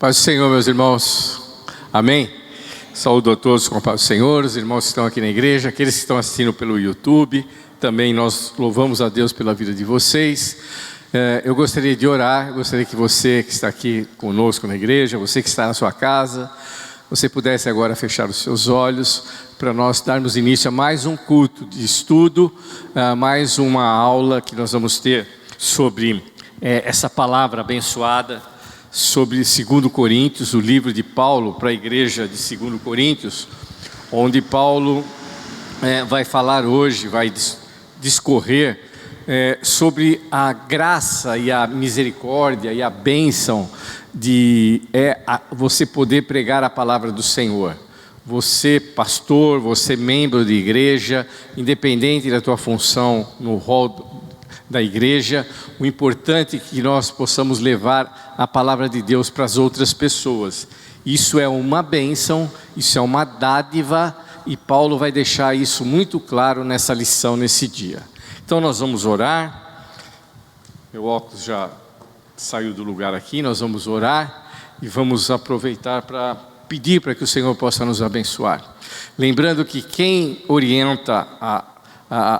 Paz do Senhor, meus irmãos. Amém? Saúdo a todos com a paz do Senhor, os irmãos que estão aqui na igreja, aqueles que estão assistindo pelo YouTube. Também nós louvamos a Deus pela vida de vocês. Eu gostaria de orar, gostaria que você que está aqui conosco na igreja, você que está na sua casa, você pudesse agora fechar os seus olhos para nós darmos início a mais um culto de estudo, mais uma aula que nós vamos ter sobre essa palavra abençoada, sobre 2 Coríntios, o livro de Paulo para a igreja de 2 Coríntios, onde Paulo vai falar hoje, vai discorrer sobre a graça e a misericórdia e a bênção de você poder pregar a palavra do Senhor. Você pastor, você membro de igreja, independente da tua função no rol da igreja, o importante é que nós possamos levar a palavra de Deus para as outras pessoas. Isso é uma bênção, isso é uma dádiva, e Paulo vai deixar isso muito claro nessa lição, nesse dia. Então nós vamos orar. Meu óculos já saiu do lugar aqui. Nós vamos orar e vamos aproveitar para pedir para que o Senhor possa nos abençoar. Lembrando que quem orienta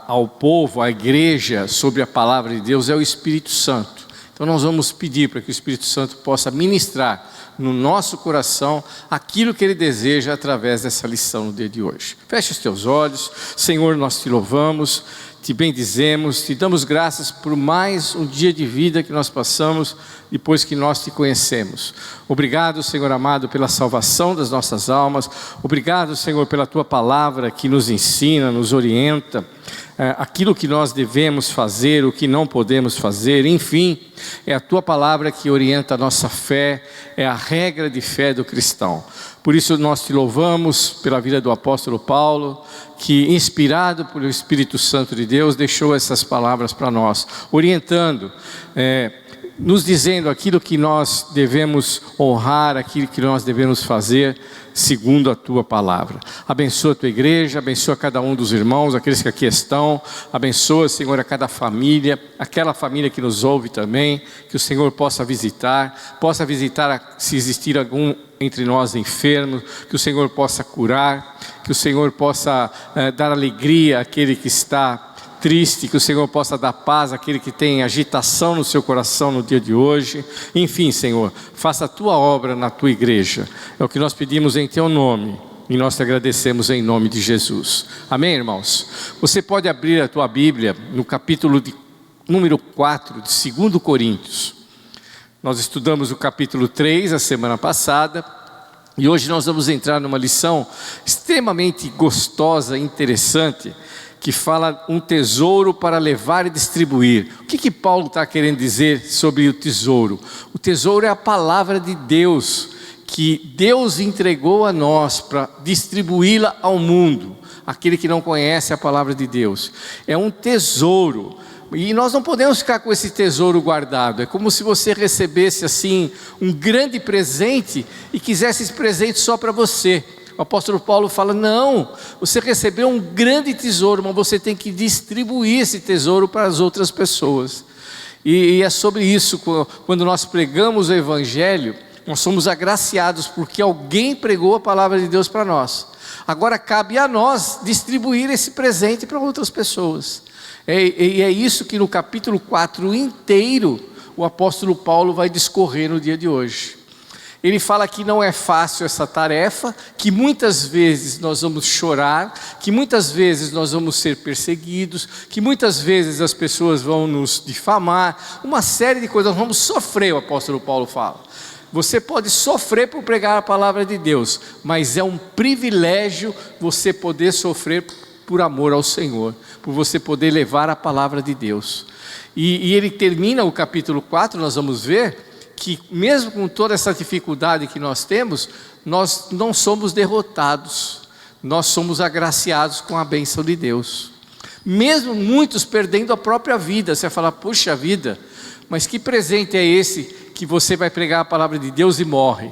ao povo, à igreja, sobre a palavra de Deus é o Espírito Santo. Então nós vamos pedir para que o Espírito Santo possa ministrar no nosso coração aquilo que Ele deseja através dessa lição no dia de hoje. Feche os teus olhos. Senhor, nós te louvamos, te bendizemos, te damos graças por mais um dia de vida que nós passamos depois que nós te conhecemos. Obrigado, Senhor amado, pela salvação das nossas almas. Obrigado, Senhor, pela tua palavra que nos ensina, nos orienta, aquilo que nós devemos fazer, o que não podemos fazer, enfim, é a tua palavra que orienta a nossa fé, é a regra de fé do cristão. Por isso nós te louvamos pela vida do apóstolo Paulo, que inspirado pelo Espírito Santo de Deus, deixou essas palavras para nós, orientando, nos dizendo aquilo que nós devemos honrar, aquilo que nós devemos fazer, segundo a tua palavra. Abençoa a tua igreja, abençoa cada um dos irmãos, aqueles que aqui estão, abençoa, Senhor, a cada família, aquela família que nos ouve também, que o Senhor possa visitar se existir algum entre nós enfermo, que o Senhor possa curar, que o Senhor possa dar alegria àquele que está triste, que o Senhor possa dar paz àquele que tem agitação no seu coração no dia de hoje. Enfim, Senhor, faça a tua obra na tua igreja. É o que nós pedimos em teu nome e nós te agradecemos em nome de Jesus. Amém, irmãos? Você pode abrir a tua Bíblia no capítulo número 4 de 2 Coríntios. Nós estudamos o capítulo 3 a semana passada e hoje nós vamos entrar numa lição extremamente gostosa e interessante, que fala um tesouro para levar e distribuir. O que Paulo está querendo dizer sobre o tesouro? O tesouro é a palavra de Deus, que Deus entregou a nós para distribuí-la ao mundo, aquele que não conhece a palavra de Deus. É um tesouro, e nós não podemos ficar com esse tesouro guardado. É como se você recebesse assim um grande presente e quisesse esse presente só para você. O apóstolo Paulo fala, não, você recebeu um grande tesouro, mas você tem que distribuir esse tesouro para as outras pessoas. E é sobre isso, quando nós pregamos o Evangelho, nós somos agraciados porque alguém pregou a palavra de Deus para nós. Agora cabe a nós distribuir esse presente para outras pessoas. E é isso que no capítulo 4 inteiro, o apóstolo Paulo vai discorrer no dia de hoje. Ele fala que não é fácil essa tarefa, que muitas vezes nós vamos chorar, que muitas vezes nós vamos ser perseguidos, que muitas vezes as pessoas vão nos difamar, uma série de coisas, nós vamos sofrer, o apóstolo Paulo fala. Você pode sofrer por pregar a palavra de Deus, mas é um privilégio você poder sofrer por amor ao Senhor, por você poder levar a palavra de Deus. E ele termina o capítulo 4, nós vamos ver, que mesmo com toda essa dificuldade que nós temos, nós não somos derrotados, nós somos agraciados com a bênção de Deus. Mesmo muitos perdendo a própria vida, você vai falar, puxa vida, mas que presente é esse que você vai pregar a palavra de Deus e morre?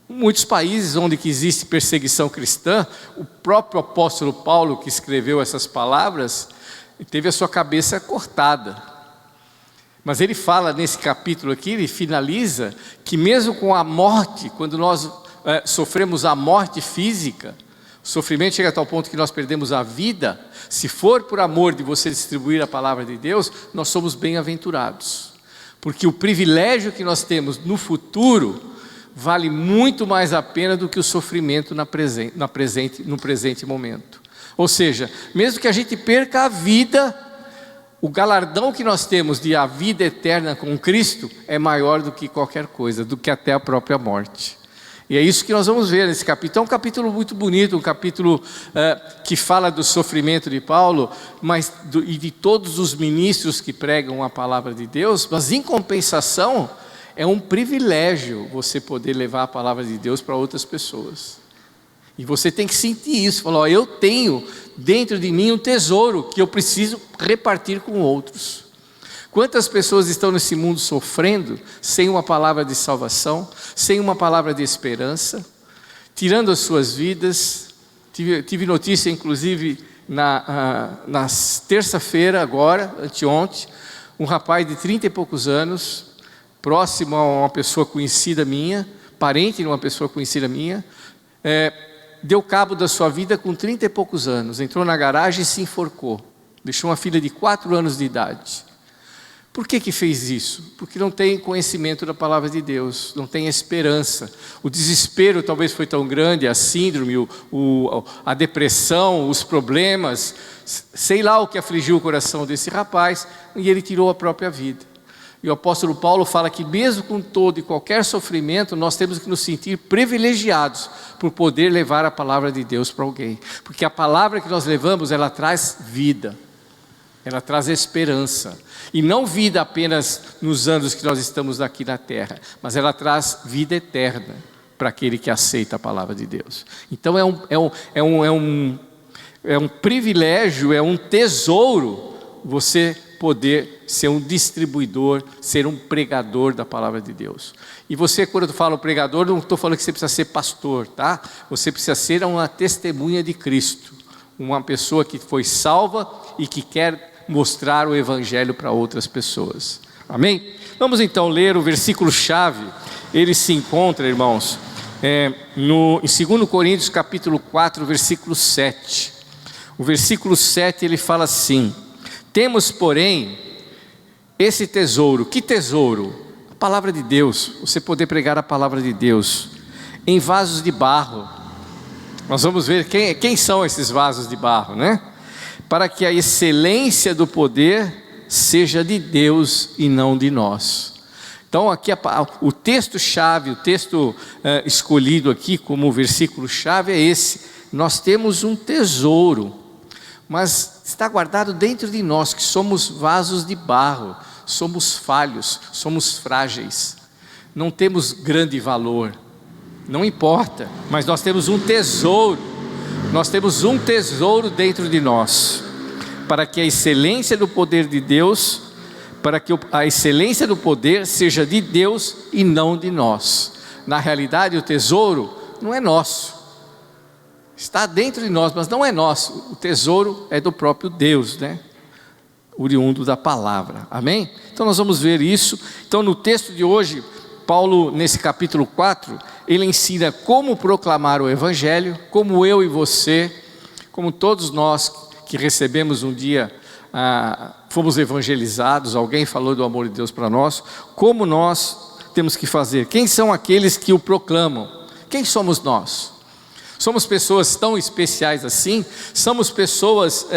Muitos países onde que existe perseguição cristã, o próprio apóstolo Paulo que escreveu essas palavras, teve a sua cabeça cortada. Mas ele fala nesse capítulo aqui, ele finaliza, que mesmo com a morte, quando nós sofremos a morte física, o sofrimento chega a tal ponto que nós perdemos a vida, se for por amor de você distribuir a palavra de Deus, nós somos bem-aventurados. Porque o privilégio que nós temos no futuro vale muito mais a pena do que o sofrimento no presente momento. Ou seja, mesmo que a gente perca a vida, o galardão que nós temos de a vida eterna com Cristo é maior do que qualquer coisa, do que até a própria morte. E é isso que nós vamos ver nesse capítulo. É um capítulo muito bonito, um capítulo que fala do sofrimento de Paulo, e de todos os ministros que pregam a palavra de Deus, mas em compensação, é um privilégio você poder levar a palavra de Deus para outras pessoas. E você tem que sentir isso, falar, eu tenho dentro de mim um tesouro que eu preciso repartir com outros. Quantas pessoas estão nesse mundo sofrendo, sem uma palavra de salvação, sem uma palavra de esperança, tirando as suas vidas. Tive notícia, inclusive, na terça-feira agora, anteontem, um rapaz de 30 e poucos anos, próximo a uma pessoa conhecida minha, parente de uma pessoa conhecida minha, deu cabo da sua vida com 30 e poucos anos, entrou na garagem e se enforcou, deixou uma filha de 4 anos de idade. Por que fez isso? Porque não tem conhecimento da palavra de Deus, não tem esperança. O desespero talvez foi tão grande, a síndrome, a depressão, os problemas, sei lá o que afligiu o coração desse rapaz, e ele tirou a própria vida. E o apóstolo Paulo fala que mesmo com todo e qualquer sofrimento, nós temos que nos sentir privilegiados por poder levar a palavra de Deus para alguém. Porque a palavra que nós levamos, ela traz vida, ela traz esperança. E não vida apenas nos anos que nós estamos aqui na terra, mas ela traz vida eterna para aquele que aceita a palavra de Deus. Então é um privilégio, é um tesouro você poder ser um distribuidor, ser um pregador da palavra de Deus. E você, quando eu falo pregador, não estou falando que você precisa ser pastor, tá? Você precisa ser uma testemunha de Cristo, uma pessoa que foi salva e que quer mostrar o evangelho para outras pessoas. Amém? Vamos então ler o versículo-chave. Ele se encontra, irmãos, em 2 Coríntios capítulo 4, versículo 7. O versículo 7 ele fala assim: temos, porém, esse tesouro. Que tesouro? A palavra de Deus. Você poder pregar a palavra de Deus em vasos de barro. Nós vamos ver quem são esses vasos de barro, né? Para que a excelência do poder seja de Deus e não de nós. Então aqui o texto-chave, o texto escolhido aqui como versículo-chave é esse: nós temos um tesouro, mas está guardado dentro de nós, que somos vasos de barro, somos falhos, somos frágeis, não temos grande valor, não importa, mas nós temos um tesouro. Nós temos um tesouro dentro de nós, para que a excelência do poder de Deus, para que a excelência do poder seja de Deus e não de nós. Na realidade, o tesouro não é nosso, está dentro de nós, mas não é nosso. O tesouro é do próprio Deus, né? Oriundo da palavra, amém? Então nós vamos ver isso. Então no texto de hoje, Paulo, nesse capítulo 4, ele ensina como proclamar o evangelho, como eu e você, como todos nós que recebemos um dia, fomos evangelizados, alguém falou do amor de Deus para nós, como nós temos que fazer. Quem são aqueles que o proclamam? Quem somos nós? Somos pessoas tão especiais assim? Somos pessoas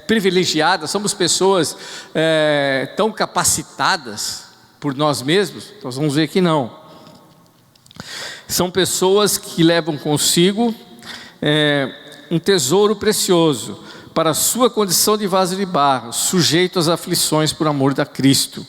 privilegiadas? Somos pessoas tão capacitadas por nós mesmos? Nós vamos ver que não. São pessoas que levam consigo um tesouro precioso para a sua condição de vaso de barro, sujeito às aflições por amor da Cristo,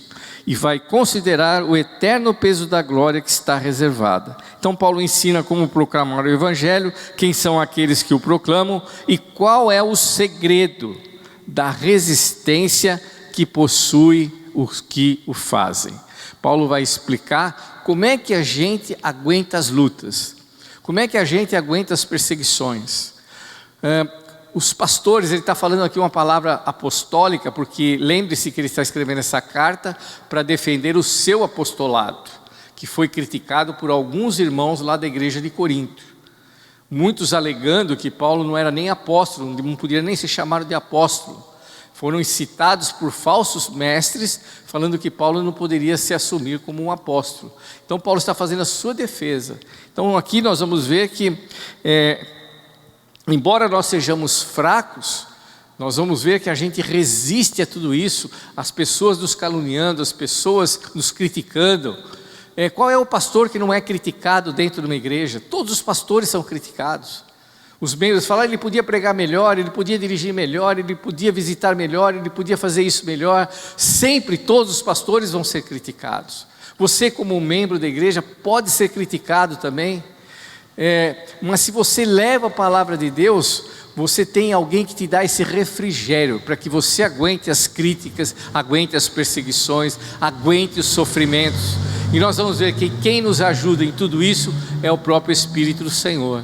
e vai considerar o eterno peso da glória que está reservada. Então Paulo ensina como proclamar o evangelho, quem são aqueles que o proclamam e qual é o segredo da resistência que possui os que o fazem. Paulo vai explicar como é que a gente aguenta as lutas, como é que a gente aguenta as perseguições. os pastores, ele está falando aqui uma palavra apostólica, porque lembre-se que ele está escrevendo essa carta para defender o seu apostolado, que foi criticado por alguns irmãos lá da igreja de Corinto. Muitos alegando que Paulo não era nem apóstolo, não podia nem ser chamado de apóstolo. Foram incitados por falsos mestres, falando que Paulo não poderia se assumir como um apóstolo. Então Paulo está fazendo a sua defesa. Então aqui nós vamos ver que, embora nós sejamos fracos, nós vamos ver que a gente resiste a tudo isso, as pessoas nos caluniando, as pessoas nos criticando. Qual é o pastor que não é criticado dentro de uma igreja? Todos os pastores são criticados. Os membros falam, ele podia pregar melhor, ele podia dirigir melhor, ele podia visitar melhor, ele podia fazer isso melhor. Sempre todos os pastores vão ser criticados. Você, como um membro da igreja, pode ser criticado também. Mas se você leva a palavra de Deus, você tem alguém que te dá esse refrigério, para que você aguente as críticas, aguente as perseguições, aguente os sofrimentos. E nós vamos ver que quem nos ajuda em tudo isso é o próprio Espírito do Senhor.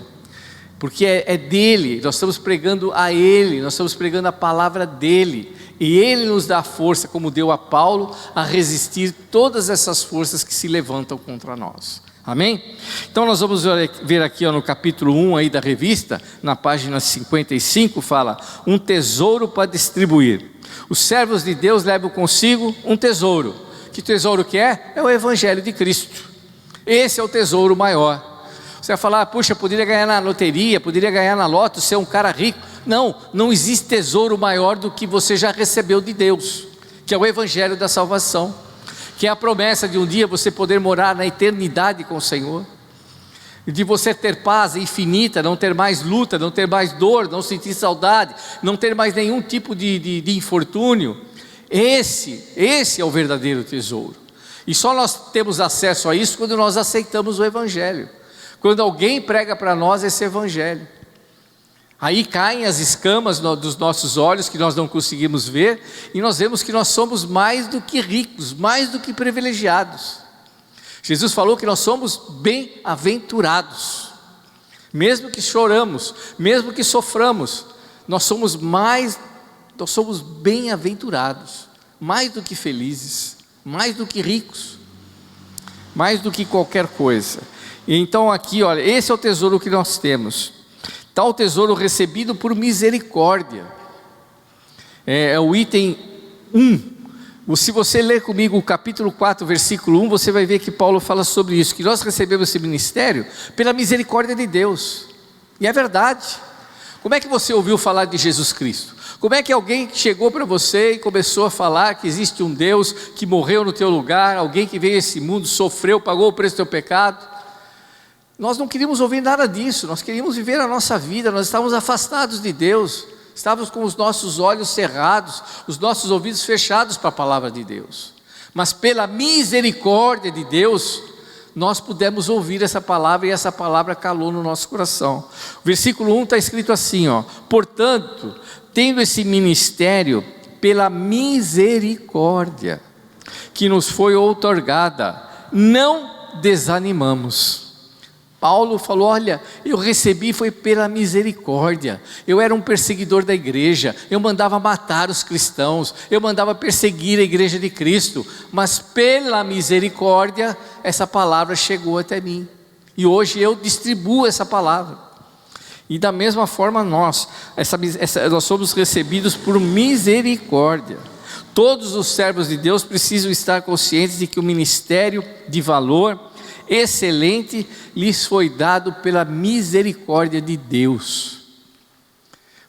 Porque é dele, nós estamos pregando a ele, nós estamos pregando a palavra dele. E ele nos dá força, como deu a Paulo, a resistir todas essas forças que se levantam contra nós. Amém? Então nós vamos ver aqui no capítulo 1 aí da revista, na página 55, fala: um tesouro para distribuir. Os servos de Deus levam consigo um tesouro. Que tesouro que é? É o Evangelho de Cristo. Esse é o tesouro maior. Você vai falar, puxa, poderia ganhar na loteria, poderia ganhar na loto, ser um cara rico. Não, não existe tesouro maior do que você já recebeu de Deus, que é o Evangelho da salvação, que é a promessa de um dia você poder morar na eternidade com o Senhor, de você ter paz infinita, não ter mais luta, não ter mais dor, não sentir saudade, não ter mais nenhum tipo de infortúnio. Esse é o verdadeiro tesouro, e só nós temos acesso a isso quando nós aceitamos o Evangelho. Quando alguém prega para nós esse Evangelho, aí caem as escamas dos nossos olhos que nós não conseguimos ver, e nós vemos que nós somos mais do que ricos, mais do que privilegiados. Jesus falou que nós somos bem-aventurados, mesmo que choramos, mesmo que soframos, nós somos bem-aventurados, mais do que felizes, mais do que ricos, mais do que qualquer coisa. Então aqui, olha, esse é o tesouro que nós temos. Tal tesouro recebido por misericórdia. É o item 1. Se você ler comigo o capítulo 4, versículo 1, você vai ver que Paulo fala sobre isso, que nós recebemos esse ministério pela misericórdia de Deus. E é verdade. Como é que você ouviu falar de Jesus Cristo? Como é que alguém chegou para você e começou a falar que existe um Deus que morreu no teu lugar, alguém que veio a esse mundo, sofreu, pagou o preço do teu pecado? Nós não queríamos ouvir nada disso, nós queríamos viver a nossa vida, nós estávamos afastados de Deus, estávamos com os nossos olhos cerrados, os nossos ouvidos fechados para a palavra de Deus. Mas pela misericórdia de Deus, nós pudemos ouvir essa palavra, e essa palavra calou no nosso coração. O versículo 1 está escrito assim, portanto, tendo esse ministério pela misericórdia que nos foi outorgada, não desanimamos. Paulo falou, olha, eu recebi foi pela misericórdia. Eu era um perseguidor da igreja, eu mandava matar os cristãos, eu mandava perseguir a igreja de Cristo, mas pela misericórdia essa palavra chegou até mim, e hoje eu distribuo essa palavra. E da mesma forma nós somos recebidos por misericórdia. Todos os servos de Deus precisam estar conscientes de que o ministério de valor excelente lhes foi dado pela misericórdia de Deus.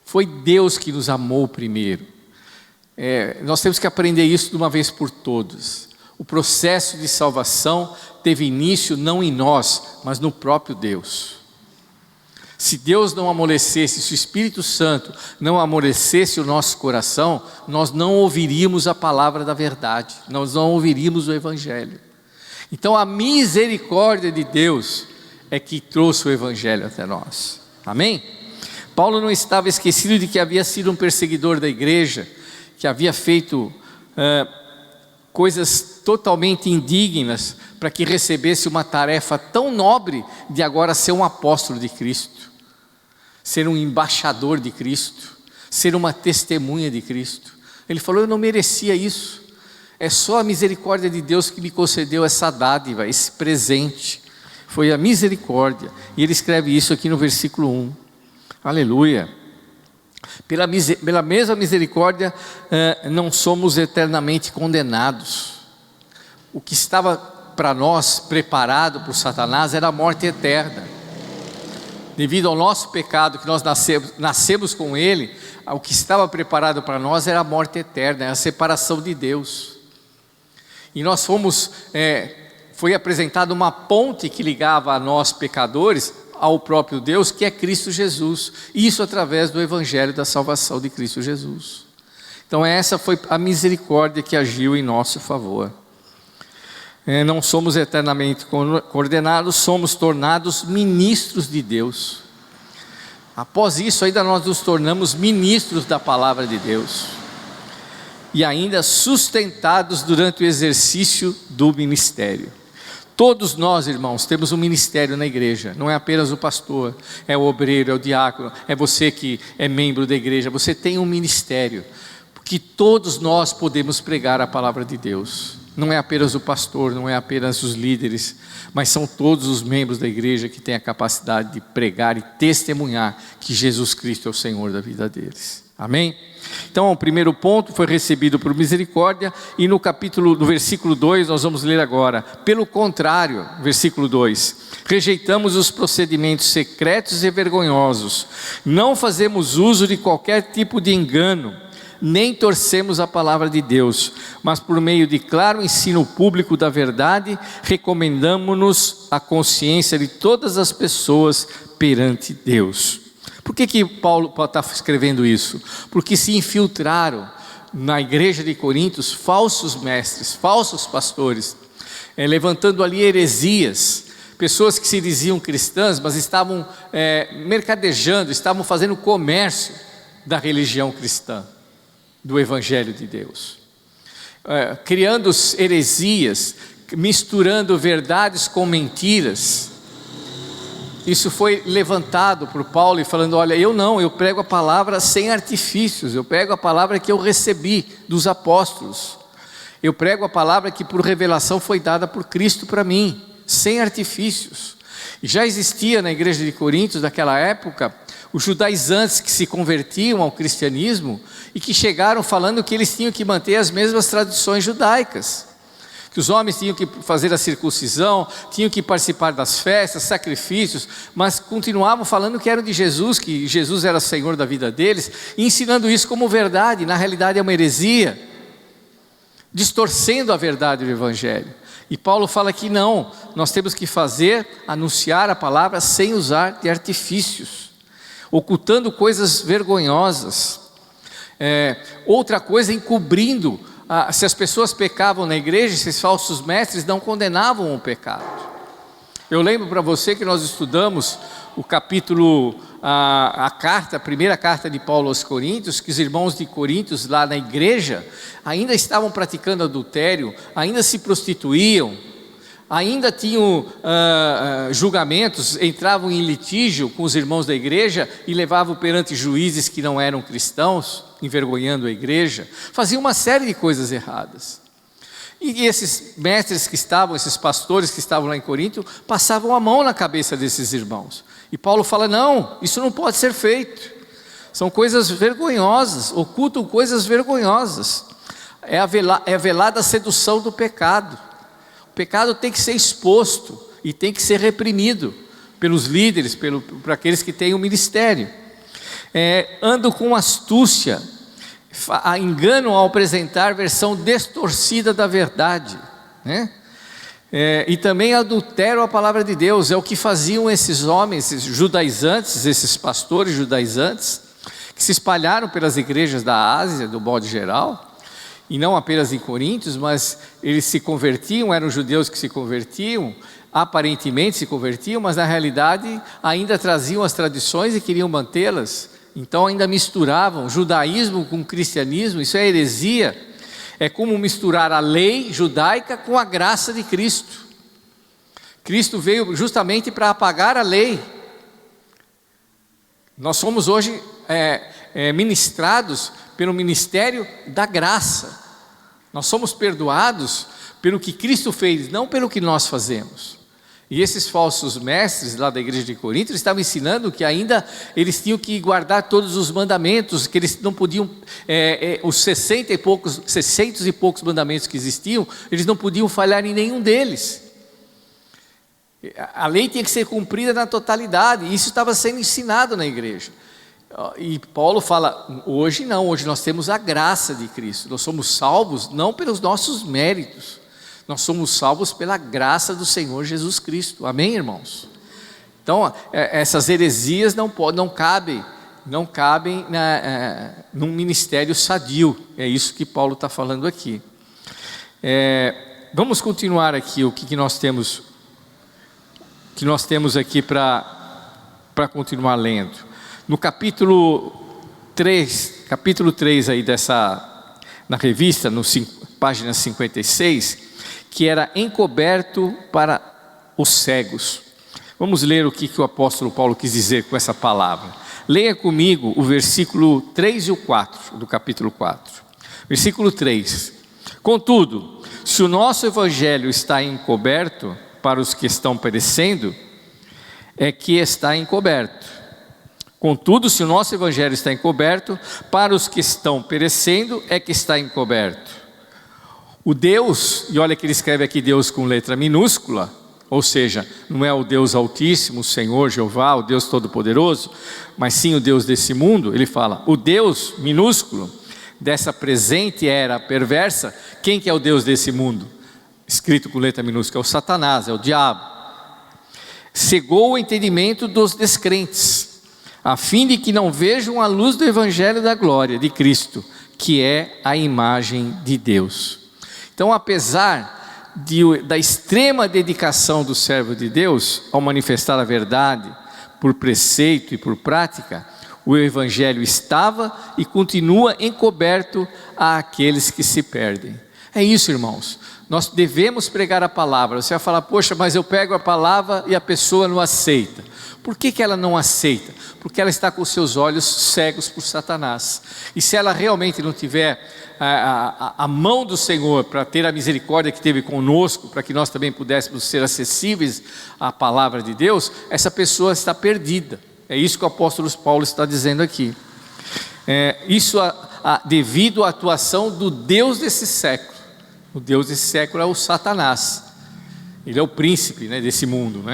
Foi Deus que nos amou primeiro. Nós temos que aprender isso de uma vez por todas. O processo de salvação teve início não em nós, mas no próprio Deus. Se Deus não amolecesse, se o Espírito Santo não amolecesse o nosso coração, nós não ouviríamos a palavra da verdade, nós não ouviríamos o Evangelho. Então a misericórdia de Deus é que trouxe o Evangelho até nós. Amém? Paulo não estava esquecido de que havia sido um perseguidor da igreja, que havia feito coisas totalmente indignas para que recebesse uma tarefa tão nobre de agora ser um apóstolo de Cristo, ser um embaixador de Cristo. ser uma testemunha de Cristo. Ele falou: eu não merecia isso, é só a misericórdia de Deus que me concedeu essa dádiva, esse presente, foi a misericórdia. E ele escreve isso aqui no versículo 1, aleluia. Pela mesma misericórdia não somos eternamente condenados. O que estava para nós preparado por Satanás era a morte eterna. Devido ao nosso pecado, que nós nascemos com ele, o que estava preparado para nós era a morte eterna, a separação de Deus. E nós foi apresentada uma ponte que ligava a nós pecadores ao próprio Deus, que é Cristo Jesus. Isso através do Evangelho da salvação de Cristo Jesus. Então essa foi a misericórdia que agiu em nosso favor. Não somos eternamente condenados, somos tornados ministros de Deus. Após isso, ainda nós nos tornamos ministros da palavra de Deus. E ainda sustentados durante o exercício do ministério. Todos nós, irmãos, temos um ministério na igreja. Não é apenas o pastor, é o obreiro, é o diácono, é você que é membro da igreja. Você tem um ministério, porque todos nós podemos pregar a palavra de Deus. Não é apenas o pastor, não é apenas os líderes, mas são todos os membros da igreja que têm a capacidade de pregar e testemunhar que Jesus Cristo é o Senhor da vida deles. Amém? Então o primeiro ponto foi recebido por misericórdia. E no versículo 2 nós vamos ler agora: pelo contrário, versículo 2, rejeitamos os procedimentos secretos e vergonhosos, não fazemos uso de qualquer tipo de engano, nem torcemos a palavra de Deus, mas por meio de claro ensino público da verdade, recomendamos-nos a consciência de todas as pessoas perante Deus. Por que Paulo está escrevendo isso? Porque se infiltraram na igreja de Corintos falsos mestres, falsos pastores, levantando ali heresias, pessoas que se diziam cristãs, mas estavam mercadejando, estavam fazendo comércio da religião cristã, do Evangelho de Deus, criando heresias, misturando verdades com mentiras. Isso foi levantado por Paulo e falando: olha, eu prego a palavra sem artifícios, eu prego a palavra que eu recebi dos apóstolos, eu prego a palavra que por revelação foi dada por Cristo para mim, sem artifícios. E já existia na igreja de Corintos daquela época os judaizantes que se convertiam ao cristianismo e que chegaram falando que eles tinham que manter as mesmas tradições judaicas, que os homens tinham que fazer a circuncisão, tinham que participar das festas, sacrifícios, mas continuavam falando que eram de Jesus, que Jesus era Senhor da vida deles, e ensinando isso como verdade. Na realidade é uma heresia, distorcendo a verdade do Evangelho. E Paulo fala que não, nós temos que anunciar a palavra sem usar de artifícios, ocultando coisas vergonhosas. Outra coisa, encobrindo. Se as pessoas pecavam na igreja, esses falsos mestres não condenavam o pecado. Eu lembro para você que nós estudamos o capítulo, a primeira carta de Paulo aos Coríntios, que os irmãos de Coríntios lá na igreja ainda estavam praticando adultério, ainda se prostituíam, ainda tinham julgamentos, entravam em litígio com os irmãos da igreja e levavam perante juízes que não eram cristãos, envergonhando a igreja, faziam uma série de coisas erradas. E esses mestres esses pastores que estavam lá em Corinto, passavam a mão na cabeça desses irmãos. E Paulo fala: não, isso não pode ser feito. São coisas vergonhosas, ocultam coisas vergonhosas. É a velada sedução do pecado. O pecado tem que ser exposto e tem que ser reprimido pelos líderes, por aqueles que têm o ministério. Andam com astúcia, enganam ao apresentar versão distorcida da verdade, né? E também adulteram a palavra de Deus. É o que faziam esses homens, esses judaizantes, esses pastores judaizantes, que se espalharam pelas igrejas da Ásia, do modo geral, e não apenas em Coríntios, mas eles se convertiam, eram judeus que se convertiam, aparentemente se convertiam, mas na realidade ainda traziam as tradições e queriam mantê-las. Então ainda misturavam judaísmo com cristianismo. Isso é heresia. É como misturar a lei judaica com a graça de Cristo. Cristo veio justamente para apagar a lei. Nós somos hoje ministrados pelo ministério da graça. Nós somos perdoados pelo que Cristo fez, não pelo que nós fazemos. E esses falsos mestres lá da igreja de Corinto estavam ensinando que ainda eles tinham que guardar todos os mandamentos, que eles não podiam, os 600 e poucos mandamentos que existiam, eles não podiam falhar em nenhum deles. A lei tinha que ser cumprida na totalidade, e isso estava sendo ensinado na igreja. E Paulo fala, hoje não, hoje nós temos a graça de Cristo, nós somos salvos não pelos nossos méritos, nós somos salvos pela graça do Senhor Jesus Cristo, amém, irmãos? Então, essas heresias não cabem num ministério sadio, é isso que Paulo está falando aqui. Vamos continuar aqui, o que nós temos aqui para continuar lendo. No capítulo 3 aí na revista, página 56, que era encoberto para os cegos. Vamos ler o que o apóstolo Paulo quis dizer com essa palavra. Leia comigo o versículo 3 e o 4 do capítulo 4. Versículo 3. Contudo, se o nosso evangelho está encoberto para os que estão perecendo, é que está encoberto. Contudo, se o nosso evangelho está encoberto, para os que estão perecendo, é que está encoberto. O Deus, e olha que ele escreve aqui Deus com letra minúscula, ou seja, não é o Deus Altíssimo, o Senhor Jeová, o Deus Todo-Poderoso, mas sim o Deus desse mundo. Ele fala, o Deus minúsculo, dessa presente era perversa. Quem que é o Deus desse mundo? Escrito com letra minúscula, é o Satanás, é o diabo. Cegou o entendimento dos descrentes, a fim de que não vejam a luz do evangelho da glória de Cristo, que é a imagem de Deus. Então, apesar da extrema dedicação do servo de Deus ao manifestar a verdade por preceito e por prática, o evangelho estava e continua encoberto àqueles que se perdem. É isso, irmãos. Nós devemos pregar a palavra. Você vai falar, poxa, mas eu pego a palavra e a pessoa não aceita. Por que ela não aceita? Porque ela está com os seus olhos cegos por Satanás. E se ela realmente não tiver a mão do Senhor para ter a misericórdia que teve conosco, para que nós também pudéssemos ser acessíveis à palavra de Deus, essa pessoa está perdida. É isso que o apóstolo Paulo está dizendo aqui. Isso devido à atuação do Deus desse século. O Deus desse século é o Satanás. Ele é o príncipe, desse mundo,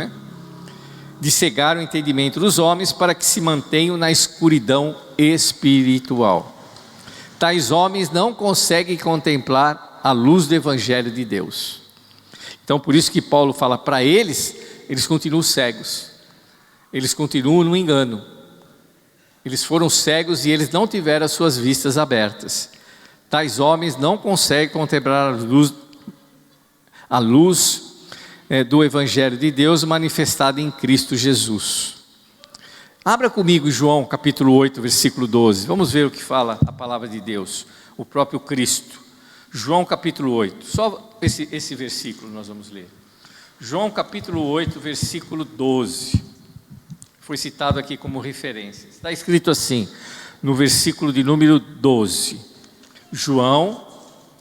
de cegar o entendimento dos homens para que se mantenham na escuridão espiritual. Tais homens não conseguem contemplar a luz do evangelho de Deus. Então, por isso que Paulo fala para eles continuam cegos. Eles continuam no engano. Eles foram cegos e eles não tiveram as suas vistas abertas. Tais homens não conseguem contemplar a luz do evangelho de Deus manifestada em Cristo Jesus. Abra comigo João capítulo 8, versículo 12. Vamos ver o que fala a palavra de Deus, o próprio Cristo. João capítulo 8, só esse versículo nós vamos ler. João capítulo 8, versículo 12. Foi citado aqui como referência. Está escrito assim, no versículo de número 12. João,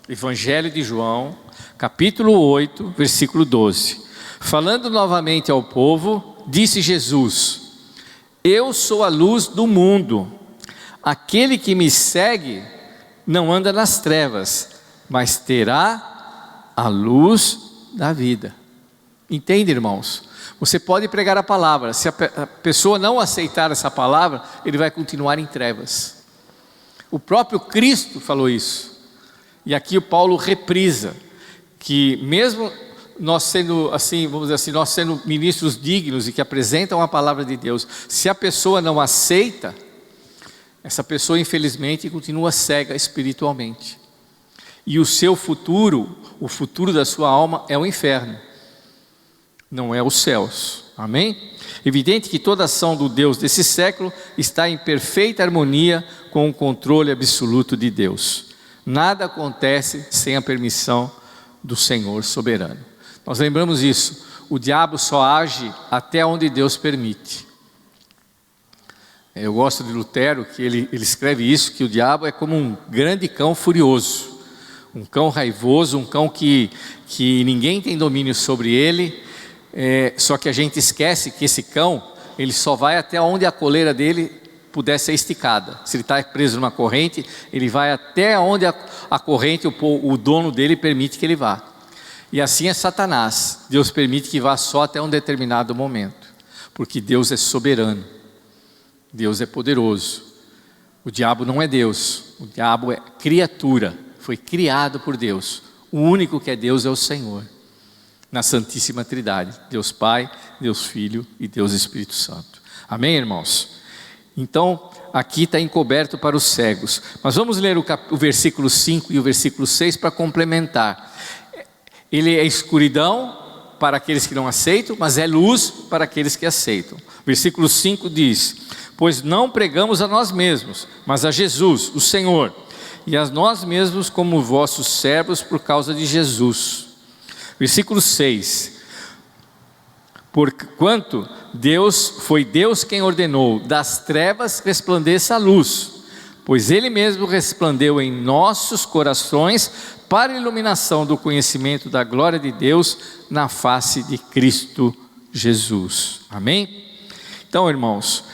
Evangelho de João, capítulo 8, versículo 12. Falando novamente ao povo, disse Jesus: eu sou a luz do mundo. Aquele que me segue não anda nas trevas, mas terá a luz da vida. Entende, irmãos? Você pode pregar a palavra, se a pessoa não aceitar essa palavra, ele vai continuar em trevas. O próprio Cristo falou isso. E aqui o Paulo reprisa que mesmo nós sendo assim, vamos dizer assim, nós sendo ministros dignos e que apresentam a palavra de Deus, se a pessoa não aceita, essa pessoa infelizmente continua cega espiritualmente. E o seu futuro, o futuro da sua alma é o inferno, não é os céus. Amém? Evidente que toda ação do Deus desse século está em perfeita harmonia com o controle absoluto de Deus. Nada acontece sem a permissão do Senhor soberano. Nós lembramos isso, o diabo só age até onde Deus permite. Eu gosto de Lutero, que ele escreve isso, que o diabo é como um grande cão furioso, um cão raivoso, um cão que ninguém tem domínio sobre ele, só que a gente esquece que esse cão, ele só vai até onde a coleira dele puder ser esticada. Se ele está preso numa corrente, ele vai até onde a corrente, o dono dele permite que ele vá. E assim é Satanás. Deus permite que vá só até um determinado momento, porque Deus é soberano, Deus é poderoso. O diabo não é Deus, o diabo é criatura, foi criado por Deus. O único que é Deus é o Senhor, na Santíssima Trindade, Deus Pai, Deus Filho e Deus Espírito Santo. Amém, irmãos? Então, aqui está encoberto para os cegos. Mas vamos ler o versículo 5 e o versículo 6 para complementar. Ele é escuridão para aqueles que não aceitam, mas é luz para aqueles que aceitam. Versículo 5 diz: pois não pregamos a nós mesmos, mas a Jesus, o Senhor, e a nós mesmos como vossos servos por causa de Jesus. Versículo 6: porquanto foi Deus quem ordenou, das trevas resplandeça a luz, pois Ele mesmo resplandeceu em nossos corações para a iluminação do conhecimento da glória de Deus na face de Cristo Jesus. Amém? Então, irmãos,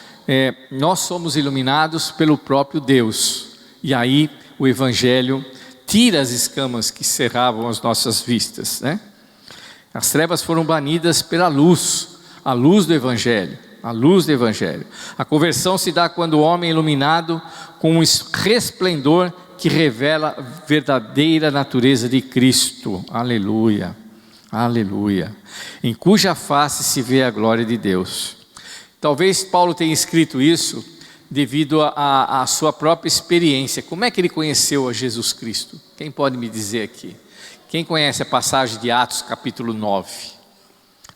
nós somos iluminados pelo próprio Deus, e aí o Evangelho tira as escamas que cerravam as nossas vistas, né? As trevas foram banidas pela luz, a luz do Evangelho, a luz do Evangelho. A conversão se dá quando o homem é iluminado com um resplendor que revela a verdadeira natureza de Cristo. Aleluia, aleluia. Em cuja face se vê a glória de Deus. Talvez Paulo tenha escrito isso devido à sua própria experiência. Como é que ele conheceu a Jesus Cristo? Quem pode me dizer aqui? Quem conhece a passagem de Atos capítulo 9?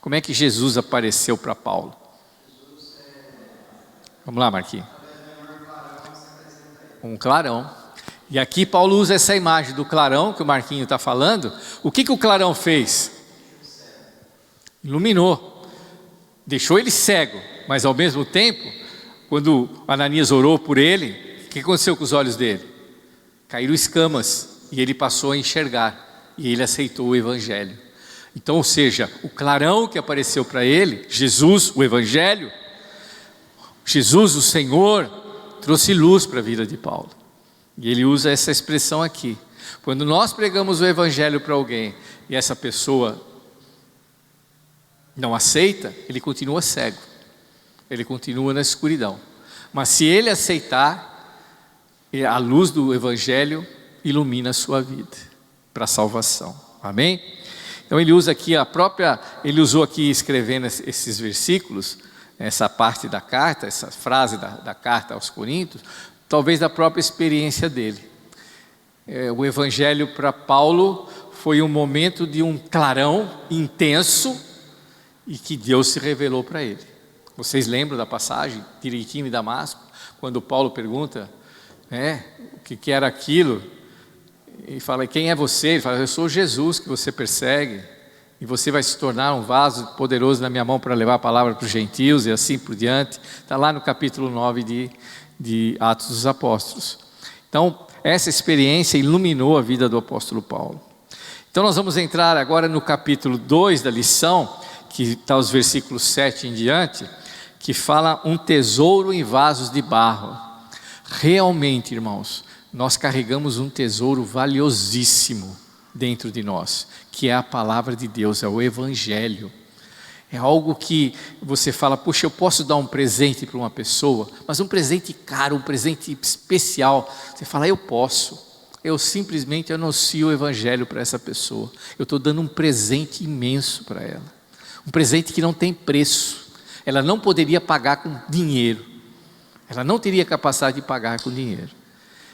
Como é que Jesus apareceu para Paulo? Vamos lá, Marquinhos. Um clarão. E aqui Paulo usa essa imagem do clarão que o Marquinhos está falando. O que o clarão fez? Iluminou. Deixou ele cego. Mas ao mesmo tempo, quando Ananias orou por ele, o que aconteceu com os olhos dele? Caíram escamas e ele passou a enxergar. E ele aceitou o Evangelho. Então, ou seja, o clarão que apareceu para ele, Jesus, o Evangelho, Jesus, o Senhor, trouxe luz para a vida de Paulo. E ele usa essa expressão aqui. Quando nós pregamos o Evangelho para alguém e essa pessoa não aceita, ele continua cego. Ele continua na escuridão. Mas se ele aceitar, a luz do Evangelho ilumina a sua vida para a salvação. Amém? Então ele usa aqui ele usou aqui escrevendo esses versículos, essa parte da carta, essa frase da carta aos Coríntios, talvez da própria experiência dele. O Evangelho para Paulo foi um momento de um clarão intenso e que Deus se revelou para ele. Vocês lembram da passagem direitinho em Damasco, quando Paulo pergunta o que era aquilo? E fala: quem é você? Ele fala: eu sou Jesus que você persegue, e você vai se tornar um vaso poderoso na minha mão para levar a palavra para os gentios e assim por diante. Está lá no capítulo 9 de Atos dos Apóstolos. Então, essa experiência iluminou a vida do apóstolo Paulo. Então nós vamos entrar agora no capítulo 2 da lição, que está os versículos 7 em diante, que fala um tesouro em vasos de barro. Realmente, irmãos, nós carregamos um tesouro valiosíssimo dentro de nós, que é a palavra de Deus, é o Evangelho. É algo que você fala: puxa, eu posso dar um presente para uma pessoa, mas um presente caro, um presente especial. Você fala: eu posso. Eu simplesmente anuncio o Evangelho para essa pessoa. Eu estou dando um presente imenso para ela. Um presente que não tem preço. Ela não poderia pagar com dinheiro. Ela não teria capacidade de pagar com dinheiro.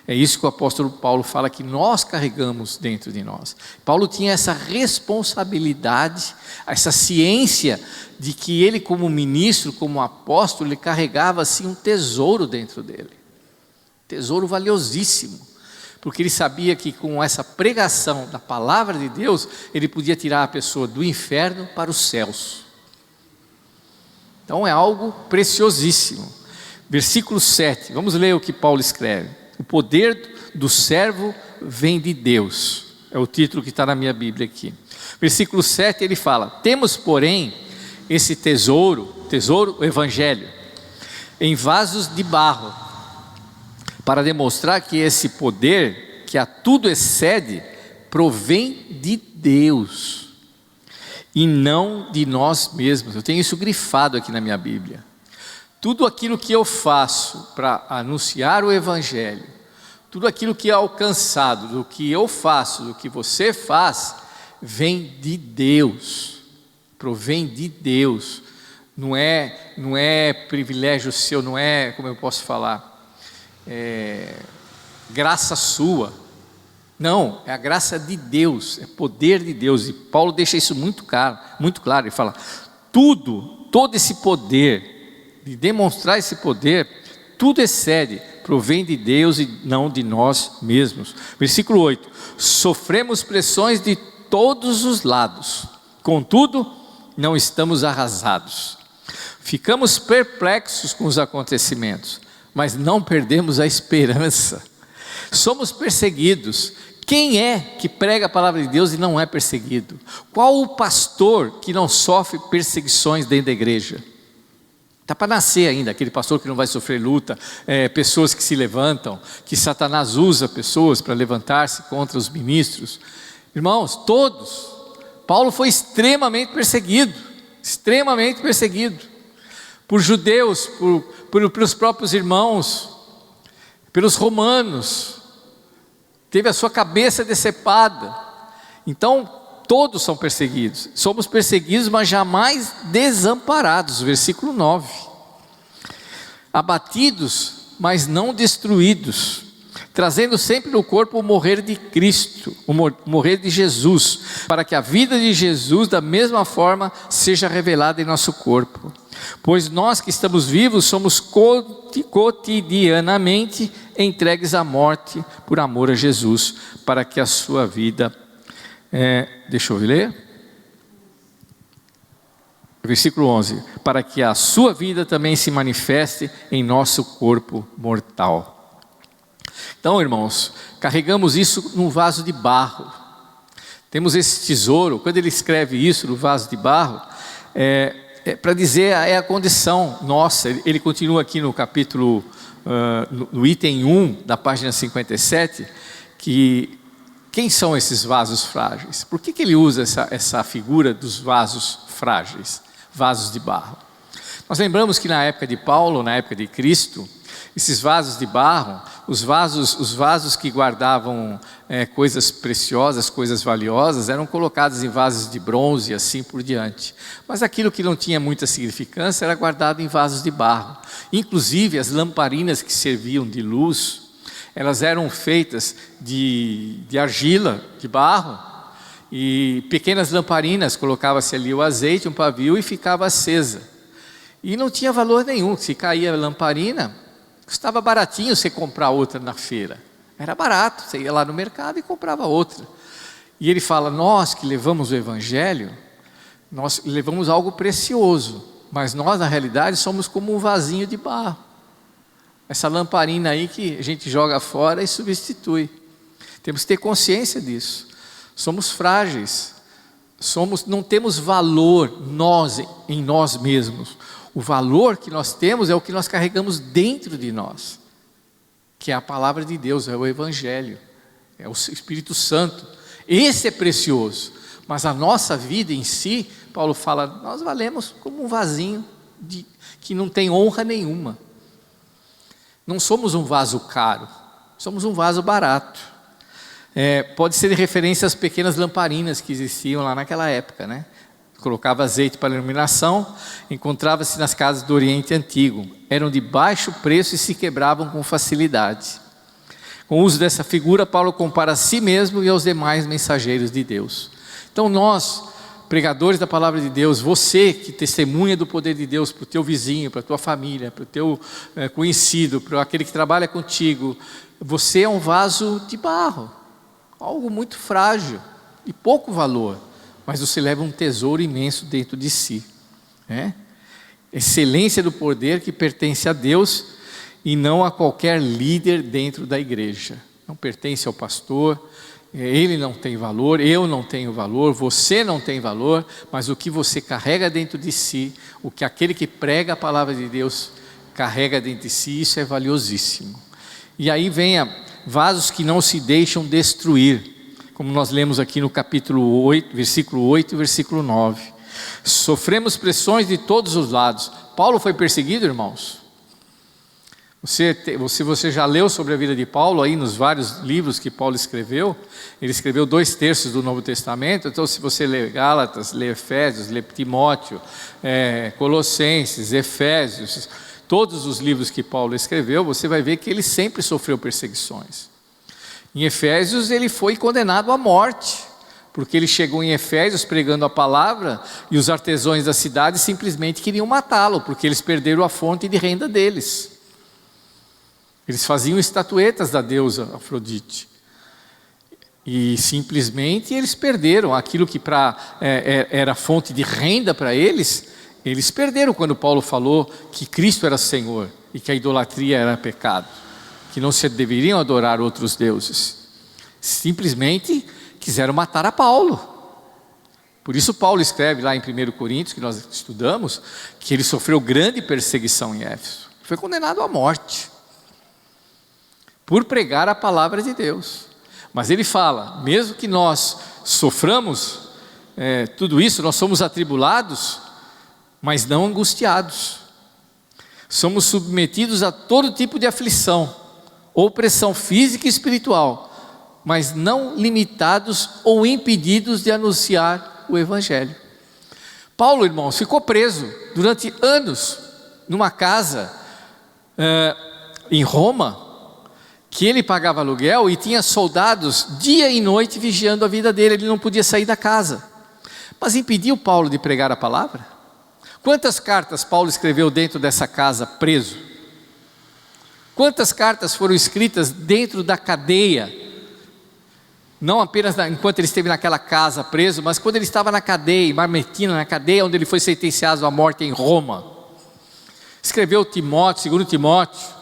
É isso que o apóstolo Paulo fala que nós carregamos dentro de nós. Paulo tinha essa responsabilidade, essa ciência de que ele, como ministro, como apóstolo, ele carregava assim um tesouro dentro dele. Tesouro valiosíssimo. Porque ele sabia que com essa pregação da palavra de Deus, ele podia tirar a pessoa do inferno para os céus. Então é algo preciosíssimo. Versículo 7, vamos ler o que Paulo escreve. O poder do servo vem de Deus. É o título que está na minha Bíblia aqui. Versículo 7 ele fala: temos, porém, esse tesouro, o Evangelho, em vasos de barro, para demonstrar que esse poder, que a tudo excede, provém de Deus, e não de nós mesmos. Eu tenho isso grifado aqui na minha Bíblia. Tudo aquilo que eu faço para anunciar o Evangelho, tudo aquilo que é alcançado, do que eu faço, do que você faz, vem de Deus, provém de Deus, não é privilégio seu, não é, como eu posso falar, graça sua, não, é a graça de Deus, é poder de Deus. E Paulo deixa isso muito claro, ele fala, todo esse poder, de demonstrar esse poder, tudo excede, provém de Deus e não de nós mesmos. Versículo 8, sofremos pressões de todos os lados, contudo, não estamos arrasados. Ficamos perplexos com os acontecimentos, mas não perdemos a esperança. Somos perseguidos. Quem é que prega a palavra de Deus e não é perseguido? Qual o pastor que não sofre perseguições dentro da igreja? Está para nascer ainda, aquele pastor que não vai sofrer luta, pessoas que se levantam, que Satanás usa pessoas para levantar-se contra os ministros. Irmãos, todos. Paulo foi extremamente perseguido, por judeus, pelos próprios irmãos, pelos romanos, teve a sua cabeça decepada. Então todos são perseguidos, somos perseguidos, mas jamais desamparados. Versículo 9, abatidos, mas não destruídos, trazendo sempre no corpo o morrer de Cristo, o morrer de Jesus, para que a vida de Jesus da mesma forma seja revelada em nosso corpo. Pois nós que estamos vivos somos cotidianamente entregues à morte por amor a Jesus, para que a sua vida, deixa eu ler, versículo 11, para que a sua vida também se manifeste em nosso corpo mortal. Então, irmãos, carregamos isso num vaso de barro, temos esse tesouro. Quando ele escreve isso no vaso de barro, para dizer, é a condição nossa. Ele continua aqui no capítulo, no item 1 da página 57, que quem são esses vasos frágeis? Por que ele usa essa figura dos vasos frágeis, vasos de barro? Nós lembramos que na época de Paulo, na época de Cristo, esses vasos de barro, os vasos que guardavam coisas preciosas, coisas valiosas, eram colocados em vasos de bronze e assim por diante. Mas aquilo que não tinha muita significância era guardado em vasos de barro. Inclusive as lamparinas que serviam de luz, elas eram feitas de argila, de barro, e pequenas lamparinas, colocava-se ali o azeite, um pavio e ficava acesa. E não tinha valor nenhum. Se caía a lamparina, custava baratinho você comprar outra na feira. Era barato, você ia lá no mercado e comprava outra. E ele fala, nós que levamos o Evangelho, nós levamos algo precioso, mas nós na realidade somos como um vasinho de barro. Essa lamparina aí que a gente joga fora e substitui. Temos que ter consciência disso. Somos frágeis, não temos valor em nós mesmos. O valor que nós temos é o que nós carregamos dentro de nós, que é a palavra de Deus, é o Evangelho, é o Espírito Santo. Esse é precioso, mas a nossa vida em si, Paulo fala, nós valemos como um vasinho que não tem honra nenhuma. Não somos um vaso caro, somos um vaso barato. Pode ser de referência às pequenas lamparinas que existiam lá naquela época, né? Colocava azeite para iluminação, encontrava-se nas casas do Oriente Antigo, eram de baixo preço e se quebravam com facilidade. Com o uso dessa figura, Paulo compara a si mesmo e aos demais mensageiros de Deus. Então nós, pregadores da palavra de Deus, você que testemunha do poder de Deus para o teu vizinho, para a tua família, para o teu conhecido, para aquele que trabalha contigo, você é um vaso de barro, algo muito frágil e pouco valor, mas você leva um tesouro imenso dentro de si, excelência do poder que pertence a Deus, e não a qualquer líder dentro da igreja. Não pertence ao pastor, ele não tem valor, eu não tenho valor, você não tem valor, mas o que você carrega dentro de si, o que aquele que prega a palavra de Deus carrega dentro de si, isso é valiosíssimo. E aí vem vasos que não se deixam destruir, como nós lemos aqui no capítulo 8, versículo 8 e versículo 9. Sofremos pressões de todos os lados. Paulo foi perseguido, irmãos? Você já leu sobre a vida de Paulo aí nos vários livros que Paulo escreveu? Ele escreveu 2/3 do Novo Testamento. Então, se você lê Gálatas, lê Efésios, lê Timóteo, Colossenses, Efésios, todos os livros que Paulo escreveu, você vai ver que ele sempre sofreu perseguições. Em Efésios ele foi condenado à morte, porque ele chegou em Efésios pregando a palavra, e os artesãos da cidade simplesmente queriam matá-lo, porque eles perderam a fonte de renda deles. Eles faziam estatuetas da deusa Afrodite, e simplesmente eles perderam aquilo que era fonte de renda para eles. Eles perderam quando Paulo falou que Cristo era Senhor e que a idolatria era pecado, que não se deveriam adorar outros deuses. Simplesmente quiseram matar a Paulo. Por isso Paulo escreve lá em 1 Coríntios, que nós estudamos, que ele sofreu grande perseguição em Éfeso. Foi condenado à morte por pregar a palavra de Deus. Mas ele fala, mesmo que nós soframos tudo isso, nós somos atribulados, mas não angustiados. Somos submetidos a todo tipo de aflição, opressão física e espiritual, mas não limitados ou impedidos de anunciar o Evangelho. Paulo, irmãos, ficou preso durante anos numa casa em Roma, que ele pagava aluguel e tinha soldados dia e noite vigiando a vida dele. Ele não podia sair da casa. Mas impediu Paulo de pregar a palavra? Quantas cartas Paulo escreveu dentro dessa casa, preso? Quantas cartas foram escritas dentro da cadeia? Não apenas enquanto ele esteve naquela casa preso, mas quando ele estava na cadeia, em Mamertina, na cadeia onde ele foi sentenciado à morte em Roma. Escreveu Timóteo, 2 Timóteo.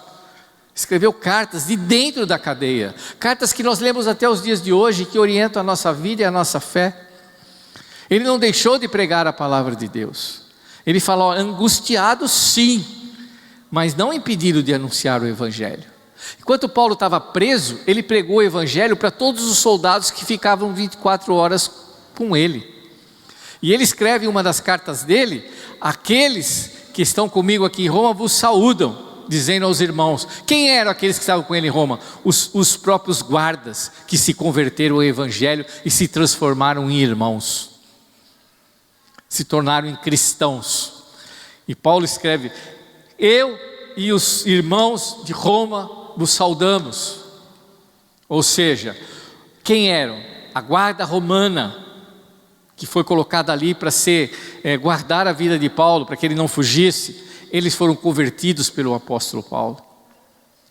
Escreveu cartas de dentro da cadeia. Cartas que nós lemos até os dias de hoje, que orientam a nossa vida e a nossa fé. Ele não deixou de pregar a palavra de Deus. Ele falou, angustiado sim, mas não impedido de anunciar o Evangelho. Enquanto Paulo estava preso, ele pregou o Evangelho para todos os soldados que ficavam 24 horas com ele. E ele escreve em uma das cartas dele, aqueles que estão comigo aqui em Roma vos saúdam, dizendo aos irmãos. Quem eram aqueles que estavam com ele em Roma? Os próprios guardas que se converteram ao Evangelho e se transformaram em irmãos. Se tornaram em cristãos. E Paulo escreve, eu e os irmãos de Roma vos saudamos. Ou seja, quem eram? A guarda romana, que foi colocada ali para guardar a vida de Paulo, para que ele não fugisse. Eles foram convertidos pelo apóstolo Paulo,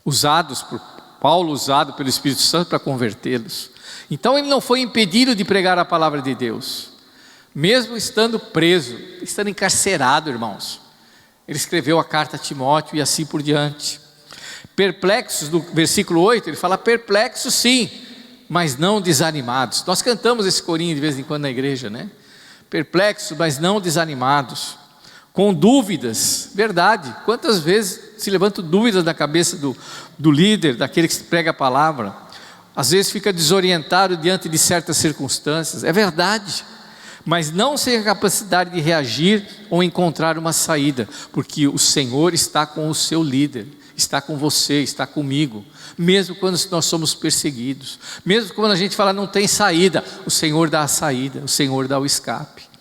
usados por Paulo, usado pelo Espírito Santo para convertê-los. Então ele não foi impedido de pregar a palavra de Deus. Mesmo estando preso, estando encarcerado, irmãos, ele escreveu a carta a Timóteo e assim por diante. Perplexos, no versículo 8, ele fala, perplexos sim, mas não desanimados. Nós cantamos esse corinho de vez em quando na igreja, né? Perplexos, mas não desanimados. Com dúvidas, verdade, quantas vezes se levantam dúvidas na cabeça do líder, daquele que prega a palavra. Às vezes fica desorientado diante de certas circunstâncias, é verdade. Mas não sem a capacidade de reagir ou encontrar uma saída, porque o Senhor está com o seu líder, está com você, está comigo, mesmo quando nós somos perseguidos, mesmo quando a gente fala não tem saída, o Senhor dá a saída, o Senhor dá o escape.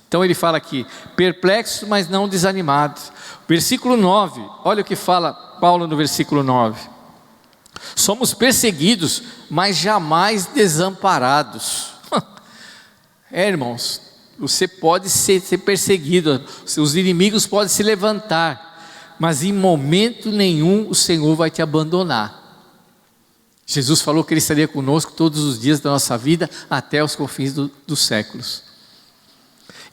Então ele fala aqui, perplexos mas não desanimados. Versículo 9, olha o que fala Paulo no versículo 9. Somos perseguidos, mas jamais desamparados. Irmãos, você pode ser perseguido, seus inimigos podem se levantar, mas em momento nenhum o Senhor vai te abandonar. Jesus falou que Ele estaria conosco todos os dias da nossa vida, até os confins dos séculos.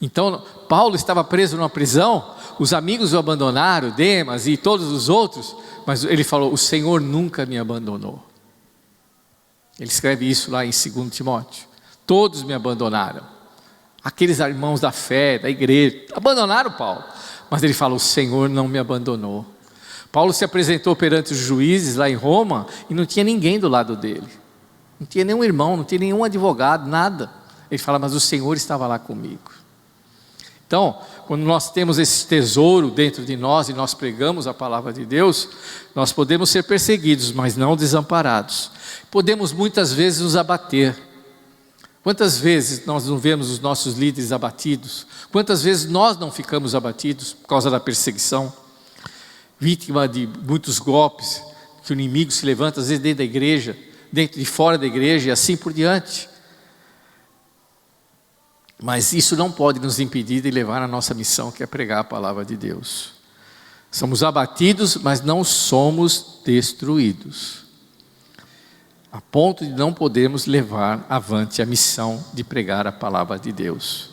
Então, Paulo estava preso numa prisão, os amigos o abandonaram, Demas e todos os outros, mas ele falou: o Senhor nunca me abandonou. Ele escreve isso lá em 2 Timóteo. Todos me abandonaram. Aqueles irmãos da fé, da igreja, abandonaram Paulo. Mas ele fala: o Senhor não me abandonou. Paulo se apresentou perante os juízes lá em Roma e não tinha ninguém do lado dele. Não tinha nenhum irmão, não tinha nenhum advogado, nada. Ele fala: mas o Senhor estava lá comigo. Então, quando nós temos esse tesouro dentro de nós e nós pregamos a palavra de Deus, nós podemos ser perseguidos, mas não desamparados. Podemos muitas vezes nos abater. Quantas vezes nós não vemos os nossos líderes abatidos? Quantas vezes nós não ficamos abatidos por causa da perseguição? Vítima de muitos golpes, que o inimigo se levanta às vezes dentro da igreja, dentro e fora da igreja e assim por diante. Mas isso não pode nos impedir de levar a nossa missão, que é pregar a palavra de Deus. Somos abatidos, mas não somos destruídos, a ponto de não podermos levar avante a missão de pregar a palavra de Deus.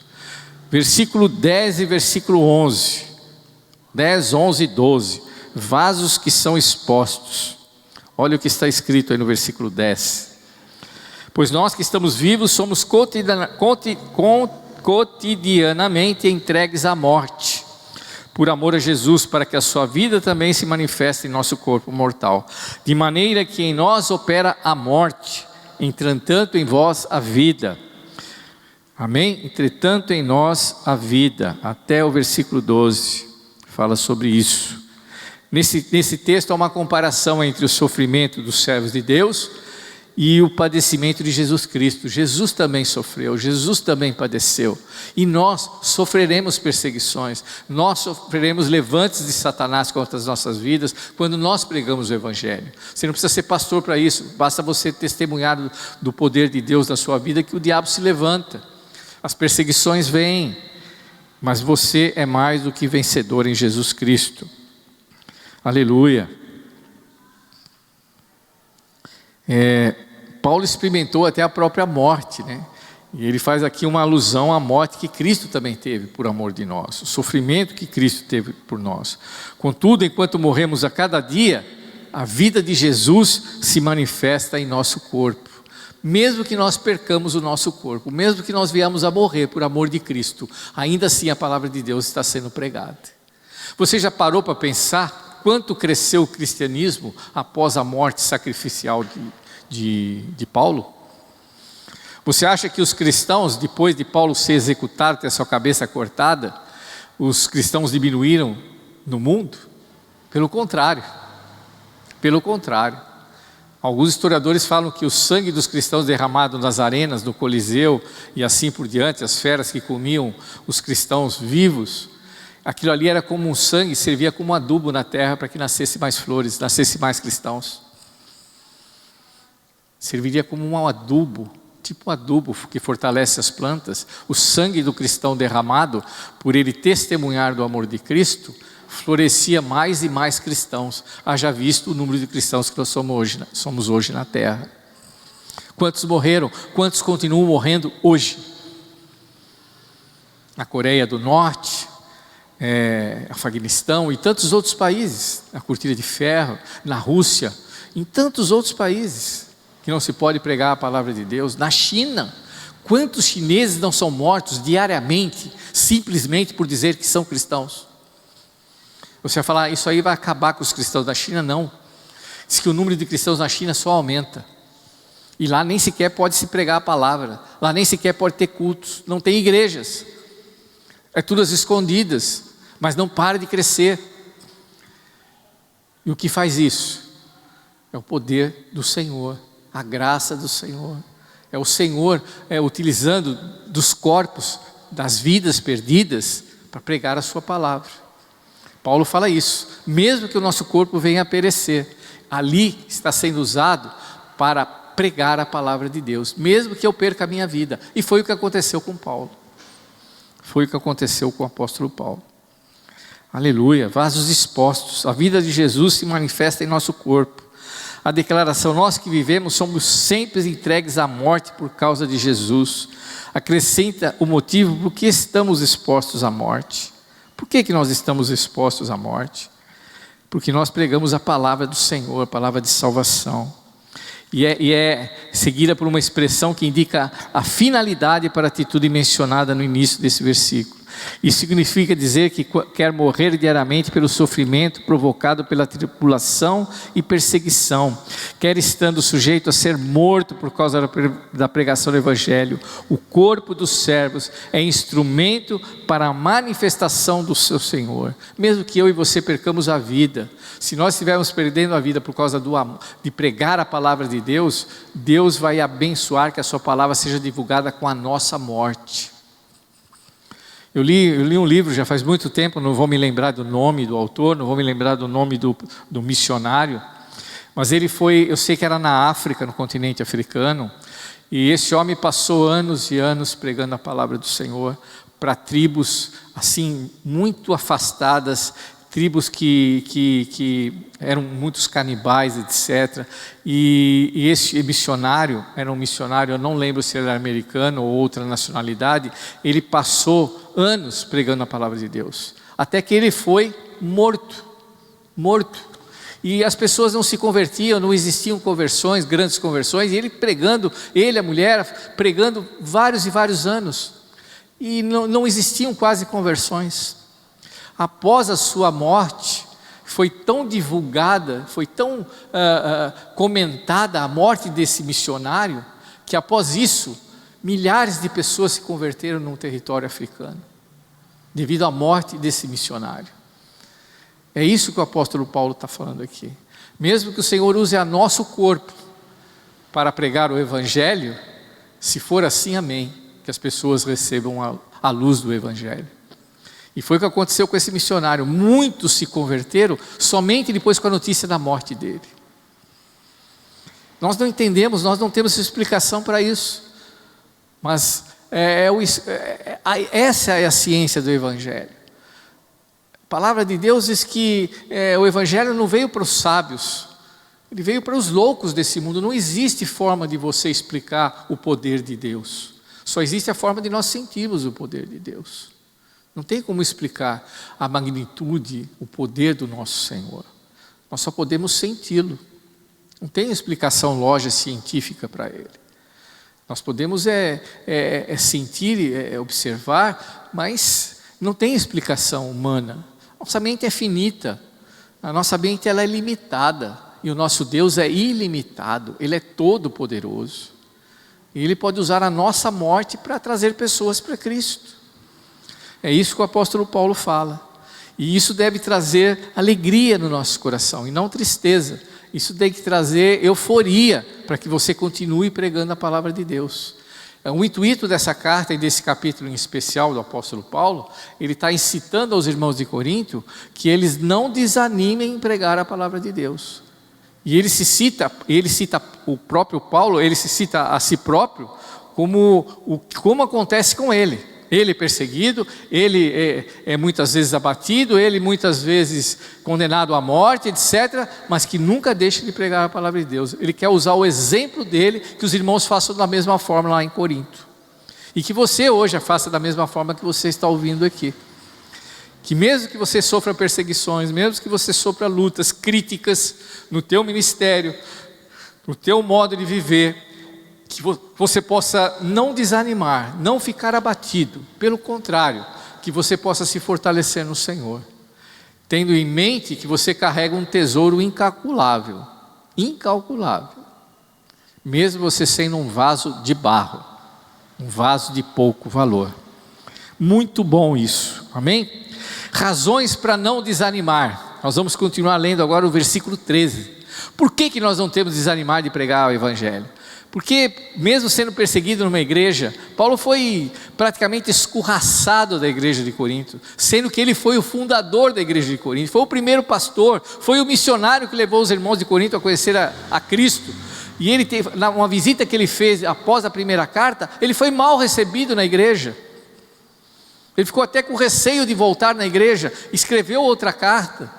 Versículo 10 e versículo 11, 10, 11 e 12, vasos que são expostos. Olha o que está escrito aí no versículo 10. Pois nós que estamos vivos somos cotidianamente entregues à morte, por amor a Jesus, para que a sua vida também se manifeste em nosso corpo mortal, de maneira que em nós opera a morte, entretanto em vós a vida. Amém? Entretanto em nós a vida, até o versículo 12, fala sobre isso. Nesse texto há uma comparação entre o sofrimento dos servos de Deus e o padecimento de Jesus Cristo. Jesus também sofreu, Jesus também padeceu, e nós sofreremos perseguições, nós sofreremos levantes de Satanás contra as nossas vidas, quando nós pregamos o Evangelho. Você não precisa ser pastor para isso, basta você testemunhar do poder de Deus na sua vida, que o diabo se levanta, as perseguições vêm, mas você é mais do que vencedor em Jesus Cristo. Aleluia. Paulo experimentou até a própria morte, né? E ele faz aqui uma alusão à morte que Cristo também teve por amor de nós, o sofrimento que Cristo teve por nós. Contudo, enquanto morremos a cada dia, a vida de Jesus se manifesta em nosso corpo. Mesmo que nós percamos o nosso corpo, mesmo que nós viemos a morrer por amor de Cristo, ainda assim a palavra de Deus está sendo pregada. Você já parou para pensar quanto cresceu o cristianismo após a morte sacrificial de Paulo? Você acha que os cristãos, depois de Paulo ser executado, ter sua cabeça cortada, os cristãos diminuíram no mundo? Pelo contrário. Alguns historiadores falam que o sangue dos cristãos derramado nas arenas, no Coliseu e assim por diante, as feras que comiam os cristãos vivos, aquilo ali era como um sangue, servia como adubo na terra para que nascesse mais flores, nascesse mais cristãos. Serviria como um adubo, tipo um adubo que fortalece as plantas. O sangue do cristão derramado, por ele testemunhar do amor de Cristo, florescia mais e mais cristãos. Haja visto o número de cristãos que nós somos hoje na terra. Quantos morreram? Quantos continuam morrendo hoje? Na Coreia do Norte, Afeganistão e tantos outros países, na Cortina de Ferro, na Rússia, em tantos outros países que não se pode pregar a palavra de Deus. Na China, quantos chineses não são mortos diariamente, simplesmente por dizer que são cristãos? Você vai falar: isso aí vai acabar com os cristãos da China? Não. Diz que o número de cristãos na China só aumenta, e lá nem sequer pode se pregar a palavra, lá nem sequer pode ter cultos, não tem igrejas, é tudo às escondidas, mas não para de crescer. E o que faz isso? É o poder do Senhor, a graça do Senhor, é o Senhor utilizando dos corpos, das vidas perdidas, para pregar a sua palavra. Paulo fala isso, mesmo que o nosso corpo venha a perecer, ali está sendo usado para pregar a palavra de Deus, mesmo que eu perca a minha vida. E foi o que aconteceu com Paulo, foi o que aconteceu com o apóstolo Paulo. Aleluia, vasos expostos, a vida de Jesus se manifesta em nosso corpo. a declaração: nós que vivemos somos sempre entregues à morte por causa de Jesus. Acrescenta o motivo por que estamos expostos à morte. Por que nós estamos expostos à morte? Porque nós pregamos a palavra do Senhor, a palavra de salvação. E é seguida por uma expressão que indica a finalidade para a atitude mencionada no início desse versículo. Isso significa dizer que quer morrer diariamente pelo sofrimento provocado pela tribulação e perseguição, quer estando sujeito a ser morto por causa da pregação do Evangelho. O corpo dos servos é instrumento para a manifestação do seu Senhor. Mesmo que eu e você percamos a vida, se nós estivermos perdendo a vida por causa de pregar a palavra de Deus, Deus vai abençoar que a sua palavra seja divulgada com a nossa morte. Eu li um livro já faz muito tempo, não vou me lembrar do nome do autor, não vou me lembrar do nome do missionário, mas ele foi, eu sei que era na África, no continente africano, e esse homem passou anos e anos pregando a palavra do Senhor para tribos assim muito afastadas, tribos que eram muitos canibais, etc. E esse missionário, era um missionário, eu não lembro se ele era americano ou outra nacionalidade, ele passou anos pregando a palavra de Deus, até que ele foi morto. E as pessoas não se convertiam, não existiam conversões, grandes conversões, e ele pregando, ele, a mulher, pregando vários e vários anos, e não existiam quase conversões. Após a sua morte, foi tão divulgada, foi tão comentada a morte desse missionário, que após isso, milhares de pessoas se converteram no território africano, devido à morte desse missionário. É isso que o apóstolo Paulo está falando aqui. Mesmo que o Senhor use a nosso corpo para pregar o Evangelho, se for assim, amém, que as pessoas recebam a luz do Evangelho. E foi o que aconteceu com esse missionário. Muitos se converteram somente depois com a notícia da morte dele. Nós não entendemos, nós não temos explicação para isso. Mas essa é a ciência do Evangelho. A palavra de Deus diz que o Evangelho não veio para os sábios, ele veio para os loucos desse mundo. Não existe forma de você explicar o poder de Deus. Só existe a forma de nós sentirmos o poder de Deus. Não tem como explicar a magnitude, o poder do nosso Senhor. Nós só podemos senti-lo. Não tem explicação lógica científica para ele. Nós podemos sentir, observar, mas não tem explicação humana. Nossa mente é finita, a nossa mente ela é limitada, e o nosso Deus é ilimitado, Ele é todo poderoso. E Ele pode usar a nossa morte para trazer pessoas para Cristo. É isso que o apóstolo Paulo fala. E isso deve trazer alegria no nosso coração, e não tristeza. Isso tem que trazer euforia, para que você continue pregando a palavra de Deus. O intuito dessa carta e desse capítulo em especial do apóstolo Paulo, ele está incitando aos irmãos de Corinto, que eles não desanimem em pregar a palavra de Deus. E ele cita o próprio Paulo, ele se cita a si próprio, como acontece com ele. Ele é perseguido, ele é muitas vezes abatido, ele muitas vezes condenado à morte, etc. Mas que nunca deixa de pregar a palavra de Deus. Ele quer usar o exemplo dele, que os irmãos façam da mesma forma lá em Corinto. E que você hoje faça da mesma forma que você está ouvindo aqui. Que mesmo que você sofra perseguições, mesmo que você sofra lutas, críticas no teu ministério, no teu modo de viver, que você possa não desanimar, não ficar abatido, pelo contrário, que você possa se fortalecer no Senhor, tendo em mente que você carrega um tesouro incalculável, mesmo você sendo um vaso de barro, um vaso de pouco valor. Muito bom isso, amém? Razões para não desanimar. Nós vamos continuar lendo agora o versículo 13. Por que nós não temos que desanimar de pregar o Evangelho? Porque mesmo sendo perseguido numa igreja, Paulo foi praticamente escorraçado da igreja de Corinto, sendo que ele foi o fundador da igreja de Corinto, foi o primeiro pastor, foi o missionário que levou os irmãos de Corinto a conhecer a Cristo. E ele teve, uma visita que ele fez após a primeira carta, ele foi mal recebido na igreja. Ele ficou até com receio de voltar na igreja, escreveu outra carta.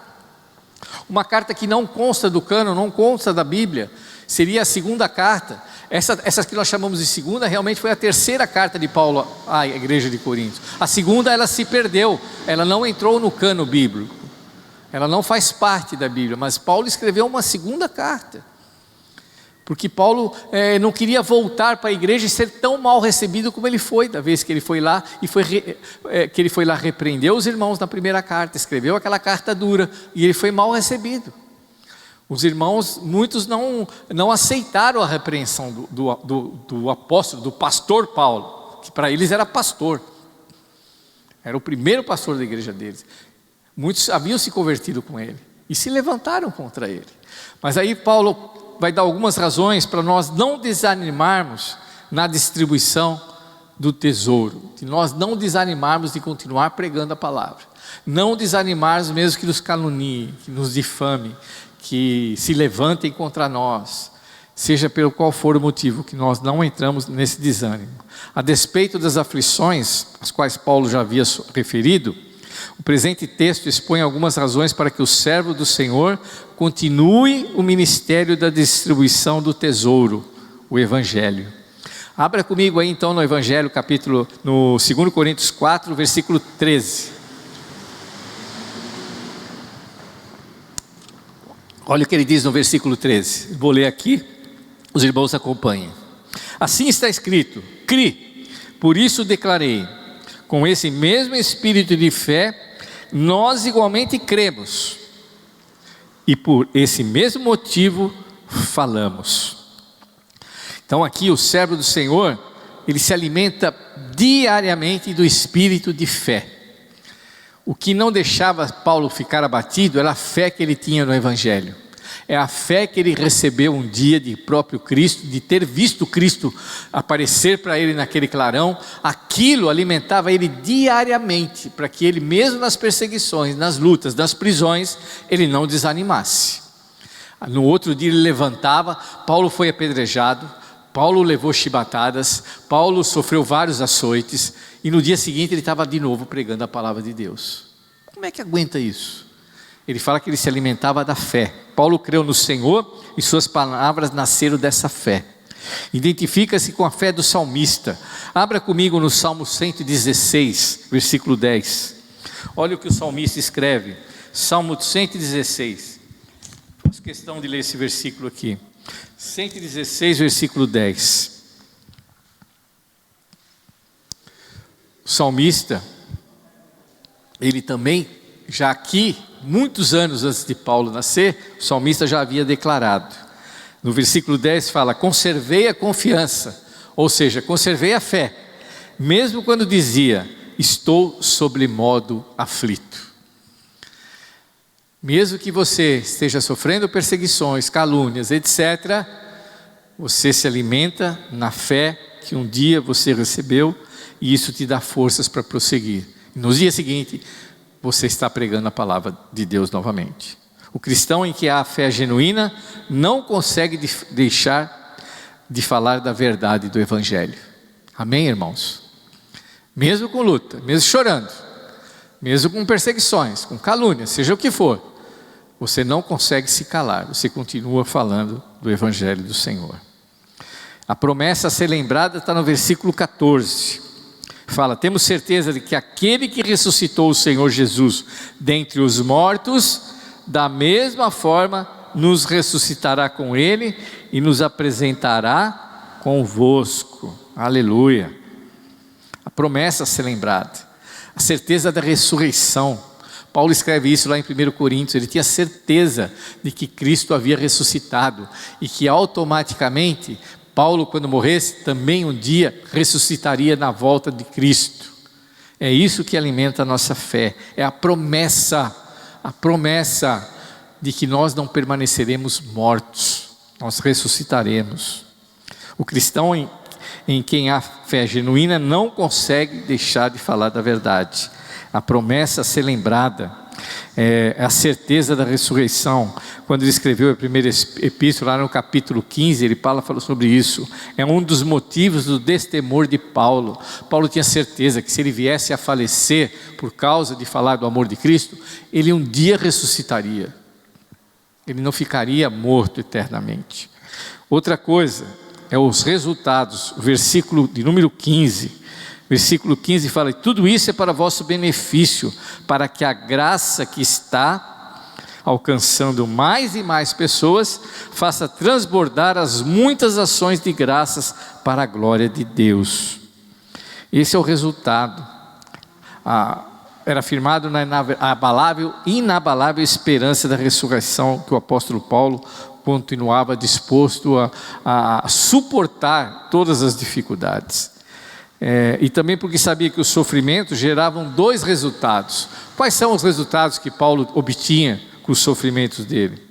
Uma carta que não consta do cânon, não consta da Bíblia, seria a segunda carta. Essa que nós chamamos de segunda, realmente foi a terceira carta de Paulo à igreja de Corinto. A segunda, ela se perdeu, ela não entrou no cânon bíblico, ela não faz parte da Bíblia, mas Paulo escreveu uma segunda carta, porque Paulo não queria voltar para a igreja e ser tão mal recebido como ele foi, da vez que ele foi lá, que ele foi lá repreendeu os irmãos na primeira carta, escreveu aquela carta dura, e ele foi mal recebido. Os irmãos, muitos não aceitaram a repreensão do apóstolo, do pastor Paulo, que para eles era pastor, era o primeiro pastor da igreja deles. Muitos haviam se convertido com ele e se levantaram contra ele. Mas aí Paulo vai dar algumas razões para nós não desanimarmos na distribuição do tesouro, de nós não desanimarmos de continuar pregando a palavra, não desanimarmos mesmo que nos caluniem, que nos difamem, que se levantem contra nós, seja pelo qual for o motivo, que nós não entramos nesse desânimo. A despeito das aflições, as quais Paulo já havia referido, o presente texto expõe algumas razões para que o servo do Senhor continue o ministério da distribuição do tesouro, o Evangelho. Abra comigo aí então no Evangelho, no 2 Coríntios 4, versículo 13. Olha o que ele diz no versículo 13, vou ler aqui, os irmãos acompanhem. Assim está escrito: cri, por isso declarei, com esse mesmo espírito de fé, nós igualmente cremos, e por esse mesmo motivo falamos. Então aqui o servo do Senhor, ele se alimenta diariamente do espírito de fé. O que não deixava Paulo ficar abatido era a fé que ele tinha no Evangelho. É a fé que ele recebeu um dia de próprio Cristo, de ter visto Cristo aparecer para ele naquele clarão. Aquilo alimentava ele diariamente, para que ele mesmo nas perseguições, nas lutas, nas prisões, ele não desanimasse. No outro dia ele levantava, Paulo foi apedrejado, Paulo levou chibatadas, Paulo sofreu vários açoites, e no dia seguinte ele estava de novo pregando a palavra de Deus. Como é que aguenta isso? Ele fala que ele se alimentava da fé. Paulo creu no Senhor e suas palavras nasceram dessa fé. Identifica-se com a fé do salmista. Abra comigo no Salmo 116, versículo 10. Olha o que o salmista escreve. Salmo 116. Faço questão de ler esse versículo aqui. 116, versículo 10. O salmista, ele também, já aqui, muitos anos antes de Paulo nascer, o salmista já havia declarado. No versículo 10 fala: conservei a confiança, ou seja, conservei a fé, mesmo quando dizia, estou sobremodo aflito. Mesmo que você esteja sofrendo perseguições, calúnias, etc., você se alimenta na fé que um dia você recebeu, e isso te dá forças para prosseguir. No dia seguinte, você está pregando a palavra de Deus novamente. O cristão em que há a fé genuína não consegue deixar de falar da verdade do Evangelho. Amém, irmãos? Mesmo com luta, mesmo chorando, mesmo com perseguições, com calúnias, seja o que for, você não consegue se calar, você continua falando do Evangelho do Senhor. A promessa a ser lembrada está no versículo 14. Fala: temos certeza de que aquele que ressuscitou o Senhor Jesus dentre os mortos, da mesma forma nos ressuscitará com Ele e nos apresentará convosco. Aleluia. A promessa a ser lembrada, a certeza da ressurreição. Paulo escreve isso lá em 1 Coríntios, ele tinha certeza de que Cristo havia ressuscitado e que automaticamente Paulo, quando morresse, também um dia ressuscitaria na volta de Cristo. É isso que alimenta a nossa fé, é a promessa de que nós não permaneceremos mortos, nós ressuscitaremos. O cristão em quem há fé genuína não consegue deixar de falar da verdade. A promessa a ser lembrada é a certeza da ressurreição. Quando ele escreveu a primeira epístola, lá no capítulo 15, ele falou sobre isso. É um dos motivos do destemor de Paulo. Paulo tinha certeza que se ele viesse a falecer por causa de falar do amor de Cristo, ele um dia ressuscitaria. Ele não ficaria morto eternamente. Outra coisa é os resultados. O versículo de número 15. Versículo 15 fala: tudo isso é para vosso benefício, para que a graça que está alcançando mais e mais pessoas faça transbordar as muitas ações de graças para a glória de Deus. Esse é o resultado. Era firmado na inabalável esperança da ressurreição, que o apóstolo Paulo continuava disposto a suportar todas as dificuldades. E também porque sabia que os sofrimentos geravam dois resultados. Quais são os resultados que Paulo obtinha com os sofrimentos dele?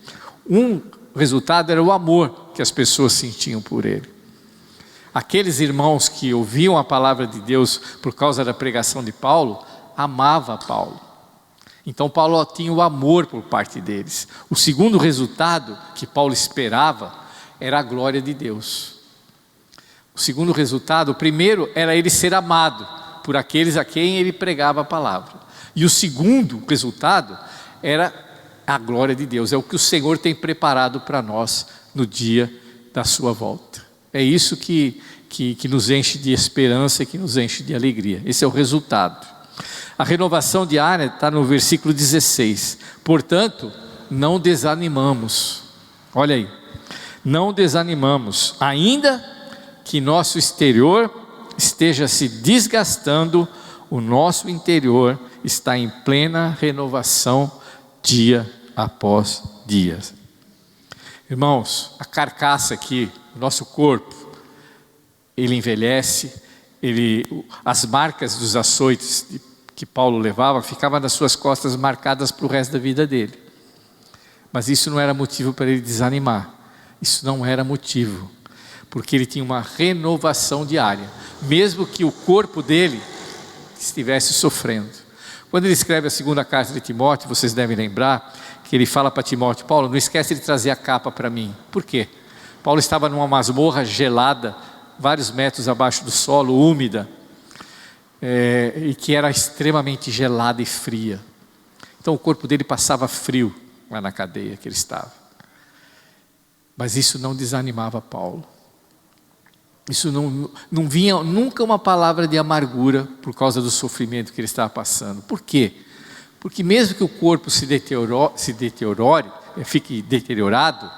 Um resultado era o amor que as pessoas sentiam por ele. Aqueles irmãos que ouviam a palavra de Deus por causa da pregação de Paulo, amava Paulo. Então Paulo tinha o amor por parte deles. O segundo resultado que Paulo esperava era a glória de Deus. O segundo resultado, o primeiro era ele ser amado por aqueles a quem ele pregava a palavra. E o segundo resultado era a glória de Deus. É o que o Senhor tem preparado para nós no dia da sua volta. É isso que nos enche de esperança e que nos enche de alegria. Esse é o resultado. A renovação diária está no versículo 16. Portanto, não desanimamos. Olha aí. Não desanimamos, ainda que nosso exterior esteja se desgastando, o nosso interior está em plena renovação dia após dia. Irmãos, a carcaça aqui, o nosso corpo, ele envelhece, as marcas dos açoites que Paulo levava ficavam nas suas costas marcadas para o resto da vida dele. Mas isso não era motivo para ele desanimar. Isso não era motivo, porque ele tinha uma renovação diária, mesmo que o corpo dele estivesse sofrendo. Quando ele escreve a segunda carta de Timóteo, vocês devem lembrar que ele fala para Timóteo: Paulo, não esquece de trazer a capa para mim. Por quê? Paulo estava numa masmorra gelada, vários metros abaixo do solo, úmida, e que era extremamente gelada e fria. Então o corpo dele passava frio lá na cadeia que ele estava. Mas isso não desanimava Paulo. Isso não vinha nunca uma palavra de amargura por causa do sofrimento que ele estava passando. Por quê? Porque mesmo que o corpo se deteriore, fique deteriorado,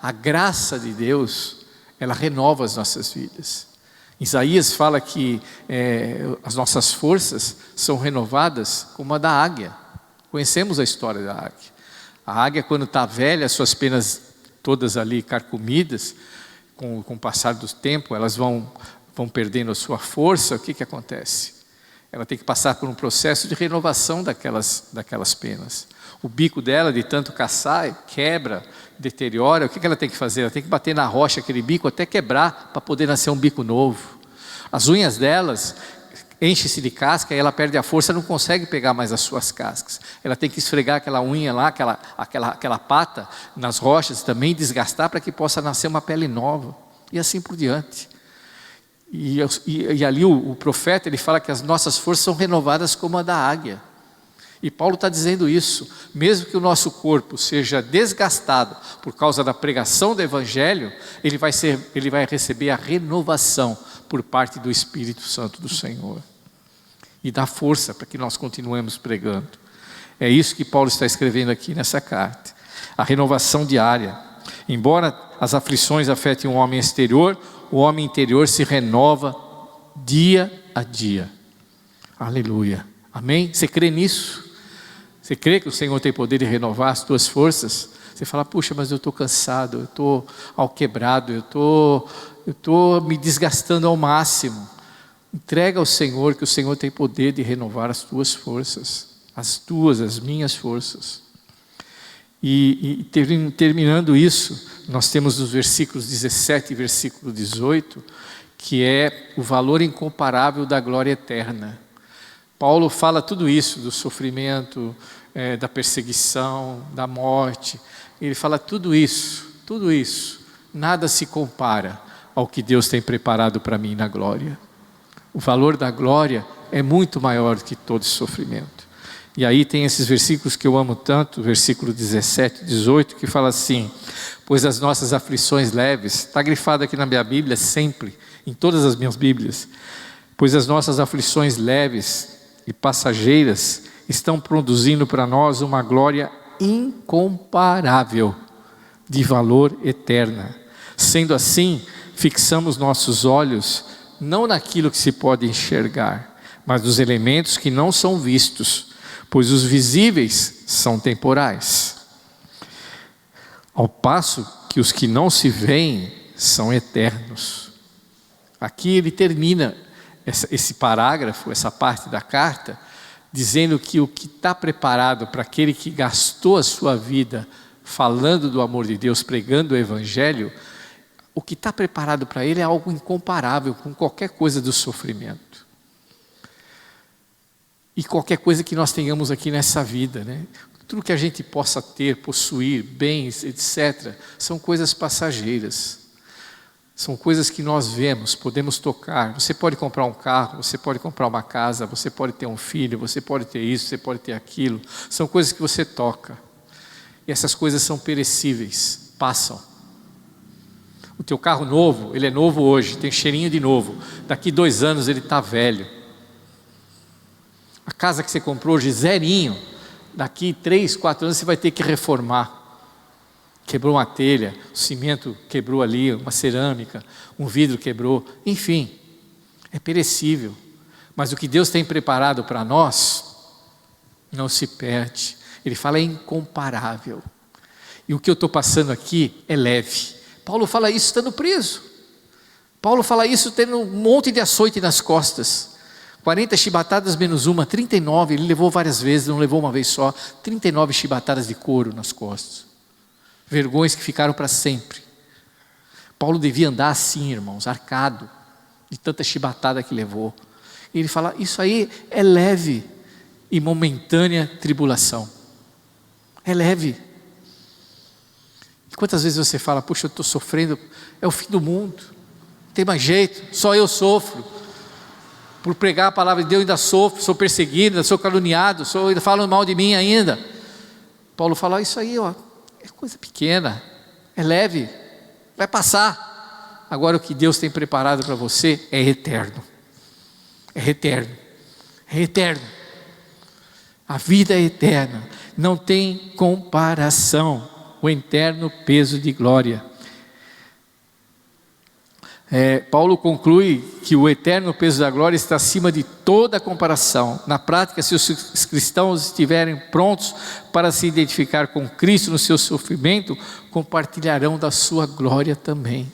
a graça de Deus, ela renova as nossas vidas. Isaías fala que as nossas forças são renovadas como a da águia. Conhecemos a história da águia. A águia, quando está velha, suas penas todas ali carcomidas, com o passar do tempo, elas vão perdendo a sua força. O que acontece? Ela tem que passar por um processo de renovação daquelas penas. O bico dela, de tanto caçar, quebra, deteriora. O que ela tem que fazer? Ela tem que bater na rocha aquele bico até quebrar, para poder nascer um bico novo. As unhas delas enchem-se de casca e ela perde a força, não consegue pegar mais as suas cascas. Ela tem que esfregar aquela unha lá, aquela pata nas rochas, também desgastar para que possa nascer uma pele nova. E assim por diante. E ali o profeta, ele fala que as nossas forças são renovadas como a da águia. E Paulo está dizendo isso. Mesmo que o nosso corpo seja desgastado por causa da pregação do Evangelho, ele vai receber a renovação por parte do Espírito Santo do Senhor. E dá força para que nós continuemos pregando. É isso que Paulo está escrevendo aqui nessa carta. A renovação diária. Embora as aflições afetem o homem exterior, o homem interior se renova dia a dia. Aleluia. Amém? Você crê nisso? Você crê que o Senhor tem poder de renovar as tuas forças? Você fala: puxa, mas eu estou cansado, eu estou alquebrado, eu estou me desgastando ao máximo. Entrega ao Senhor, que o Senhor tem poder de renovar as tuas forças, as minhas forças. E terminando isso, nós temos os versículos 17 e versículo 18, que é o valor incomparável da glória eterna. Paulo fala tudo isso, do sofrimento, da perseguição, da morte. Ele fala tudo isso, nada se compara ao que Deus tem preparado para mim na glória. O valor da glória é muito maior do que todo esse sofrimento. E aí tem esses versículos que eu amo tanto, versículo 17, 18, que fala assim: pois as nossas aflições leves, está grifado aqui na minha Bíblia sempre, em todas as minhas Bíblias, pois as nossas aflições leves e passageiras estão produzindo para nós uma glória incomparável, de valor eterno. Sendo assim, fixamos nossos olhos não naquilo que se pode enxergar, mas nos elementos que não são vistos, pois os visíveis são temporais, ao passo que os que não se veem são eternos. Aqui ele termina esse parágrafo, essa parte da carta, dizendo que o que está preparado para aquele que gastou a sua vida falando do amor de Deus, pregando o Evangelho, o que está preparado para ele é algo incomparável com qualquer coisa do sofrimento. E qualquer coisa que nós tenhamos aqui nessa vida, né? Tudo que a gente possa ter, possuir, bens, etc., são coisas passageiras. São coisas que nós vemos, podemos tocar. Você pode comprar um carro, você pode comprar uma casa, você pode ter um filho, você pode ter isso, você pode ter aquilo. São coisas que você toca. E essas coisas são perecíveis, passam. O teu carro novo, ele é novo hoje, tem cheirinho de novo. Daqui 2 anos ele está velho. A casa que você comprou hoje, zerinho, daqui 3, 4 anos você vai ter que reformar. Quebrou uma telha, o cimento quebrou ali, uma cerâmica, um vidro quebrou, enfim, é perecível. Mas o que Deus tem preparado para nós, não se perde. Ele fala é incomparável. E o que eu estou passando aqui é leve. Paulo fala isso estando preso. Paulo fala isso tendo um monte de açoite nas costas. 40 chibatadas menos uma, 39, ele levou várias vezes, não levou uma vez só, 39 chibatadas de couro nas costas. Vergões que ficaram para sempre. Paulo devia andar assim, irmãos, arcado, de tanta chibatada que levou. E ele fala, isso aí é leve e momentânea tribulação. É leve. E quantas vezes você fala, puxa, eu estou sofrendo, é o fim do mundo, não tem mais jeito, só eu sofro. Por pregar a palavra de Deus ainda sofro, sou perseguido, ainda sou caluniado, ainda falam mal de mim ainda. Paulo fala, isso aí ó, é coisa pequena, é leve, vai passar. Agora o que Deus tem preparado para você é eterno. É eterno. É eterno. A vida é eterna. Não tem comparação. O eterno peso de glória. Paulo conclui que o eterno peso da glória está acima de toda comparação. Na prática, se os cristãos estiverem prontos para se identificar com Cristo no seu sofrimento, compartilharão da sua glória também.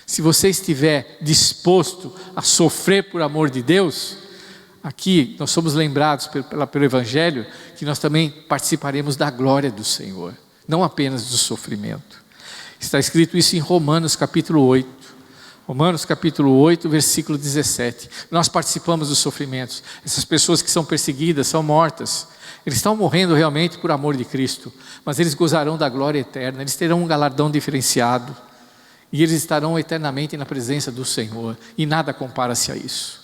Se você estiver disposto a sofrer por amor de Deus, aqui nós somos lembrados pelo Evangelho que nós também participaremos da glória do Senhor, não apenas do sofrimento. Está escrito isso em Romanos capítulo 8. Romanos capítulo 8, versículo 17. Nós participamos dos sofrimentos. Essas pessoas que são perseguidas, são mortas. Eles estão morrendo realmente por amor de Cristo, mas eles gozarão da glória eterna, eles terão um galardão diferenciado, e eles estarão eternamente na presença do Senhor, e nada compara-se a isso.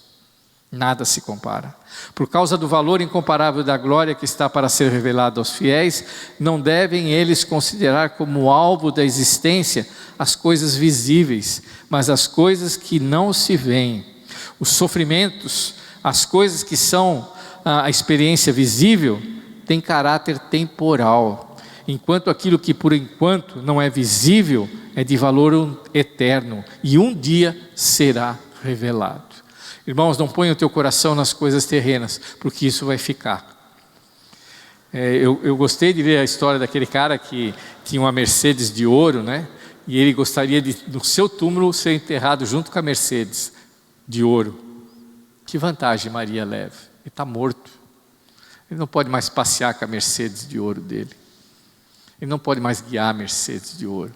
Nada se compara. Por causa do valor incomparável da glória que está para ser revelada aos fiéis, não devem eles considerar como alvo da existência as coisas visíveis, mas as coisas que não se veem. Os sofrimentos, as coisas que são a experiência visível, têm caráter temporal, enquanto aquilo que por enquanto não é visível é de valor eterno e um dia será revelado. Irmãos, não ponha o teu coração nas coisas terrenas, porque isso vai ficar. Eu gostei de ler a história daquele cara que tinha uma Mercedes de ouro, né? E ele gostaria de, no seu túmulo, ser enterrado junto com a Mercedes de ouro. Que vantagem Maria leva? Ele está morto. Ele não pode mais passear com a Mercedes de ouro dele. Ele não pode mais guiar a Mercedes de ouro.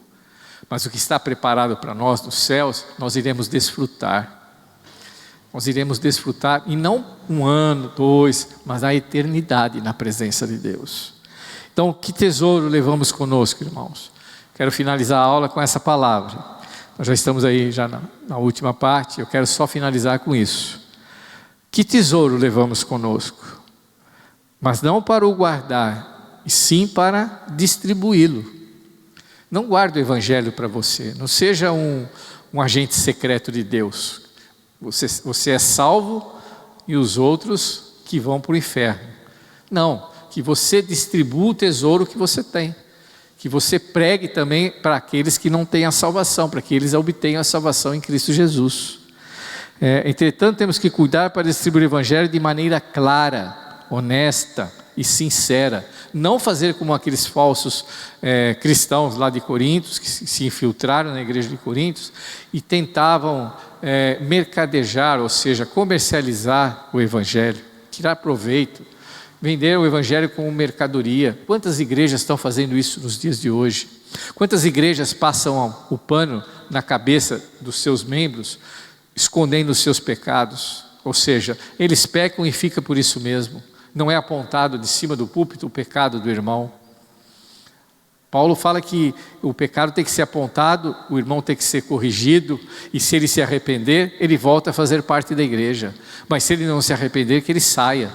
Mas o que está preparado para nós nos céus, nós iremos desfrutar. Nós iremos desfrutar, e não 1 ano, 2, mas a eternidade na presença de Deus. Então, que tesouro levamos conosco, irmãos? Quero finalizar a aula com essa palavra. Nós já estamos aí já na última parte, eu quero só finalizar com isso. Que tesouro levamos conosco? mas não para o guardar, e sim para distribuí-lo. Não guarde o evangelho para você, não seja um agente secreto de Deus. Você é salvo e os outros que vão para o inferno. Não, que você distribua o tesouro que você tem, que você pregue também para aqueles que não têm a salvação, para que eles obtenham a salvação em Cristo Jesus. Entretanto, temos que cuidar para distribuir o evangelho de maneira clara, honesta e sincera. Não fazer como aqueles falsos cristãos lá de Corinto, que se infiltraram na igreja de Corinto e tentavam mercadejar, ou seja, comercializar o evangelho, tirar proveito, vender o evangelho como mercadoria. Quantas igrejas estão fazendo isso nos dias de hoje? Quantas igrejas passam o pano na cabeça dos seus membros, escondendo os seus pecados? Ou seja, eles pecam e fica por isso mesmo. Não é apontado de cima do púlpito o pecado do irmão. Paulo fala que o pecado tem que ser apontado, o irmão tem que ser corrigido, e se ele se arrepender, ele volta a fazer parte da igreja. Mas se ele não se arrepender, que ele saia.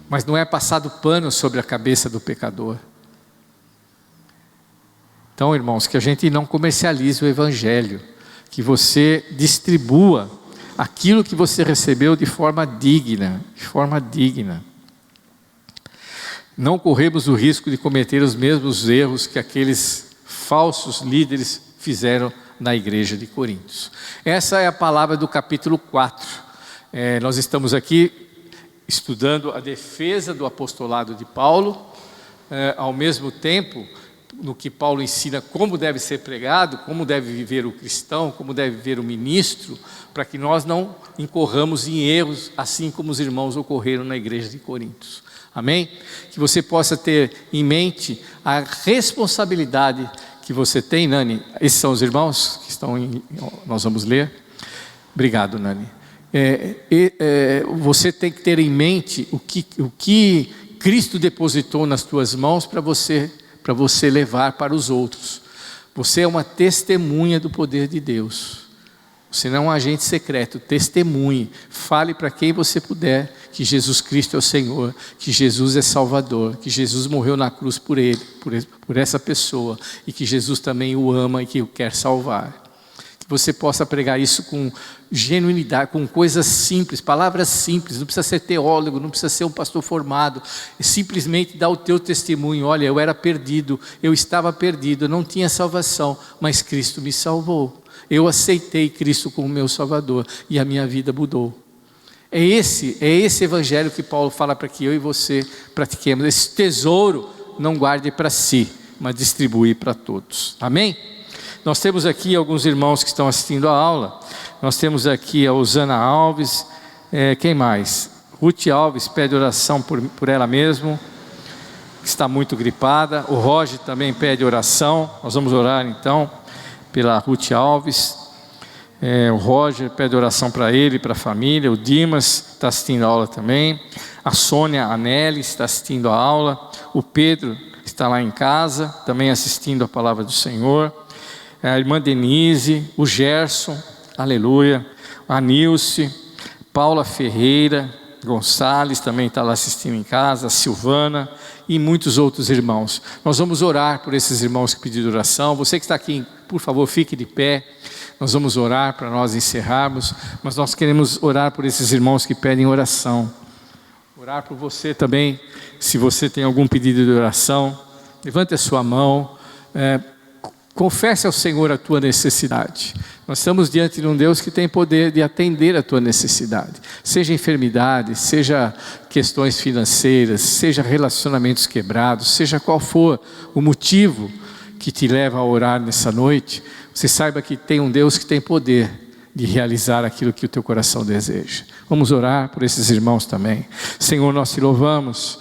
Mas não é passado pano sobre a cabeça do pecador. Então, irmãos, que a gente não comercialize o evangelho, que você distribua aquilo que você recebeu de forma digna, Não corremos o risco de cometer os mesmos erros que aqueles falsos líderes fizeram na igreja de Corinto. Essa é a palavra do capítulo 4. Nós estamos aqui estudando a defesa do apostolado de Paulo, ao mesmo tempo no que Paulo ensina como deve ser pregado, como deve viver o cristão, como deve viver o ministro, para que nós não incorramos em erros, assim como os irmãos ocorreram na igreja de Corinto. Amém? Que você possa ter em mente a responsabilidade que você tem, Nani. Esses são os irmãos que estão nós vamos ler. Obrigado, Nani. Você tem que ter em mente o que Cristo depositou nas tuas mãos para você levar para os outros. Você é uma testemunha do poder de Deus. Você não é um agente secreto, testemunhe, fale para quem você puder que Jesus Cristo é o Senhor, que Jesus é Salvador, que Jesus morreu na cruz por ele, por essa pessoa, e que Jesus também o ama e que o quer salvar. Que você possa pregar isso com genuinidade, com coisas simples, palavras simples, não precisa ser teólogo, não precisa ser um pastor formado, simplesmente dá o teu testemunho. Olha, eu era perdido, eu estava perdido, eu não tinha salvação, mas Cristo me salvou. Eu aceitei Cristo como meu Salvador e a minha vida mudou. É esse evangelho que Paulo fala para que eu e você pratiquemos. Esse tesouro não guarde para si, mas distribui para todos. Amém? Nós temos aqui alguns irmãos que estão assistindo a aula. Nós temos aqui a Osana Alves, quem mais? Ruth Alves pede oração por ela mesma, está muito gripada. O Roger também pede oração. Nós vamos orar então pela Ruth Alves. O Roger pede oração para ele, para a família. O Dimas está assistindo a aula também. A Sônia Anelli está assistindo a aula. O Pedro está lá em casa, também assistindo a palavra do Senhor. A irmã Denise, o Gerson, aleluia. A Nilce, Paula Ferreira Gonçalves também está lá assistindo em casa. A Silvana e muitos outros irmãos. Nós vamos orar por esses irmãos que pediram oração. Você que está aqui, por favor, fique de pé. Nós vamos orar para nós encerrarmos, mas nós queremos orar por esses irmãos que pedem oração. Orar por você também, se você tem algum pedido de oração, levante a sua mão, confesse ao Senhor a tua necessidade. Nós estamos diante de um Deus que tem poder de atender a tua necessidade, seja enfermidade, seja questões financeiras, seja relacionamentos quebrados, seja qual for o motivo que te leva a orar nessa noite. Você saiba que tem um Deus que tem poder de realizar aquilo que o teu coração deseja. Vamos orar por esses irmãos também. Senhor, nós te louvamos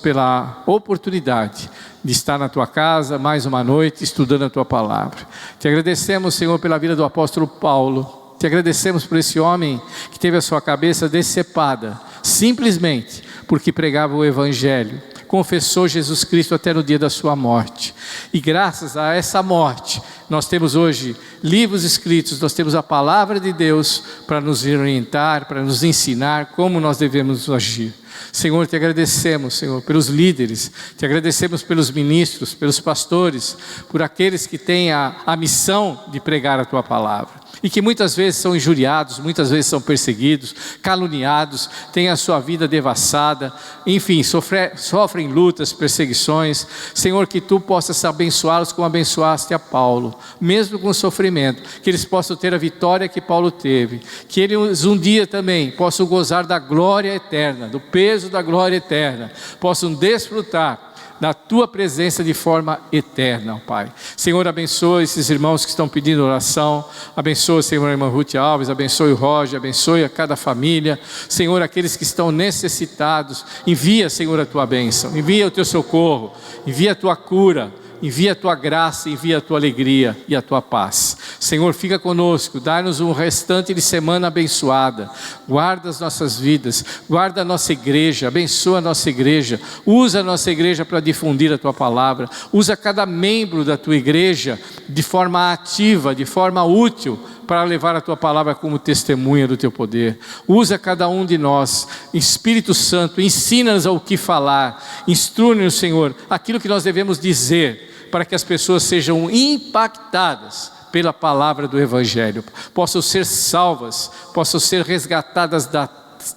pela oportunidade de estar na tua casa mais uma noite estudando a tua palavra. Te agradecemos, Senhor, pela vida do apóstolo Paulo. Te agradecemos por esse homem que teve a sua cabeça decepada, simplesmente porque pregava o evangelho, confessou Jesus Cristo até no dia da sua morte. E graças a essa morte, Nós temos hoje livros escritos, nós temos a palavra de Deus para nos orientar, para nos ensinar como nós devemos agir. Senhor, te agradecemos, Senhor, pelos líderes, te agradecemos pelos ministros, pelos pastores, por aqueles que têm a missão de pregar a tua palavra. E que muitas vezes são injuriados, muitas vezes são perseguidos, caluniados, têm a sua vida devassada, enfim, sofrem lutas, perseguições. Senhor, que tu possas abençoá-los como abençoaste a Paulo, mesmo com sofrimento, que eles possam ter a vitória que Paulo teve, que eles um dia também possam gozar da glória eterna, do peso da glória eterna, possam desfrutar da tua presença de forma eterna, Pai. Senhor, abençoa esses irmãos que estão pedindo oração, abençoa, Senhor, a irmã Ruth Alves, abençoe o Roger, abençoe a cada família, Senhor, aqueles que estão necessitados, envia, Senhor, a tua bênção, envia o teu socorro, envia a tua cura, envia a tua graça, envia a tua alegria e a tua paz. Senhor, fica conosco, dá-nos um restante de semana abençoada, guarda as nossas vidas, guarda a nossa igreja, abençoa a nossa igreja, usa a nossa igreja para difundir a tua palavra, usa cada membro da tua igreja de forma ativa, de forma útil, para levar a tua palavra como testemunha do teu poder. Usa cada um de nós, Espírito Santo, ensina-nos o que falar, instrui-nos, Senhor, aquilo que nós devemos dizer, para que as pessoas sejam impactadas pela palavra do Evangelho, possam ser salvas, possam ser resgatadas das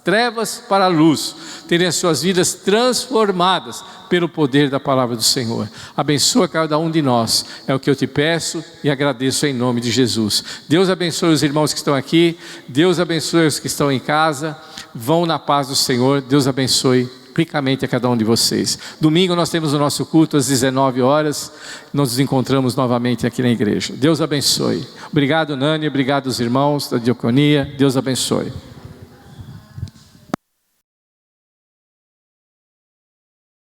trevas para a luz, terem as suas vidas transformadas pelo poder da palavra do Senhor. Abençoa cada um de nós, é o que eu te peço e agradeço em nome de Jesus. Deus abençoe os irmãos que estão aqui, Deus abençoe os que estão em casa, vão na paz do Senhor, Deus abençoe ricamente a cada um de vocês. Domingo nós temos o nosso culto às 19 horas, nos encontramos novamente aqui na igreja. Deus abençoe. Obrigado, Nani, obrigado os irmãos da diaconia, Deus abençoe.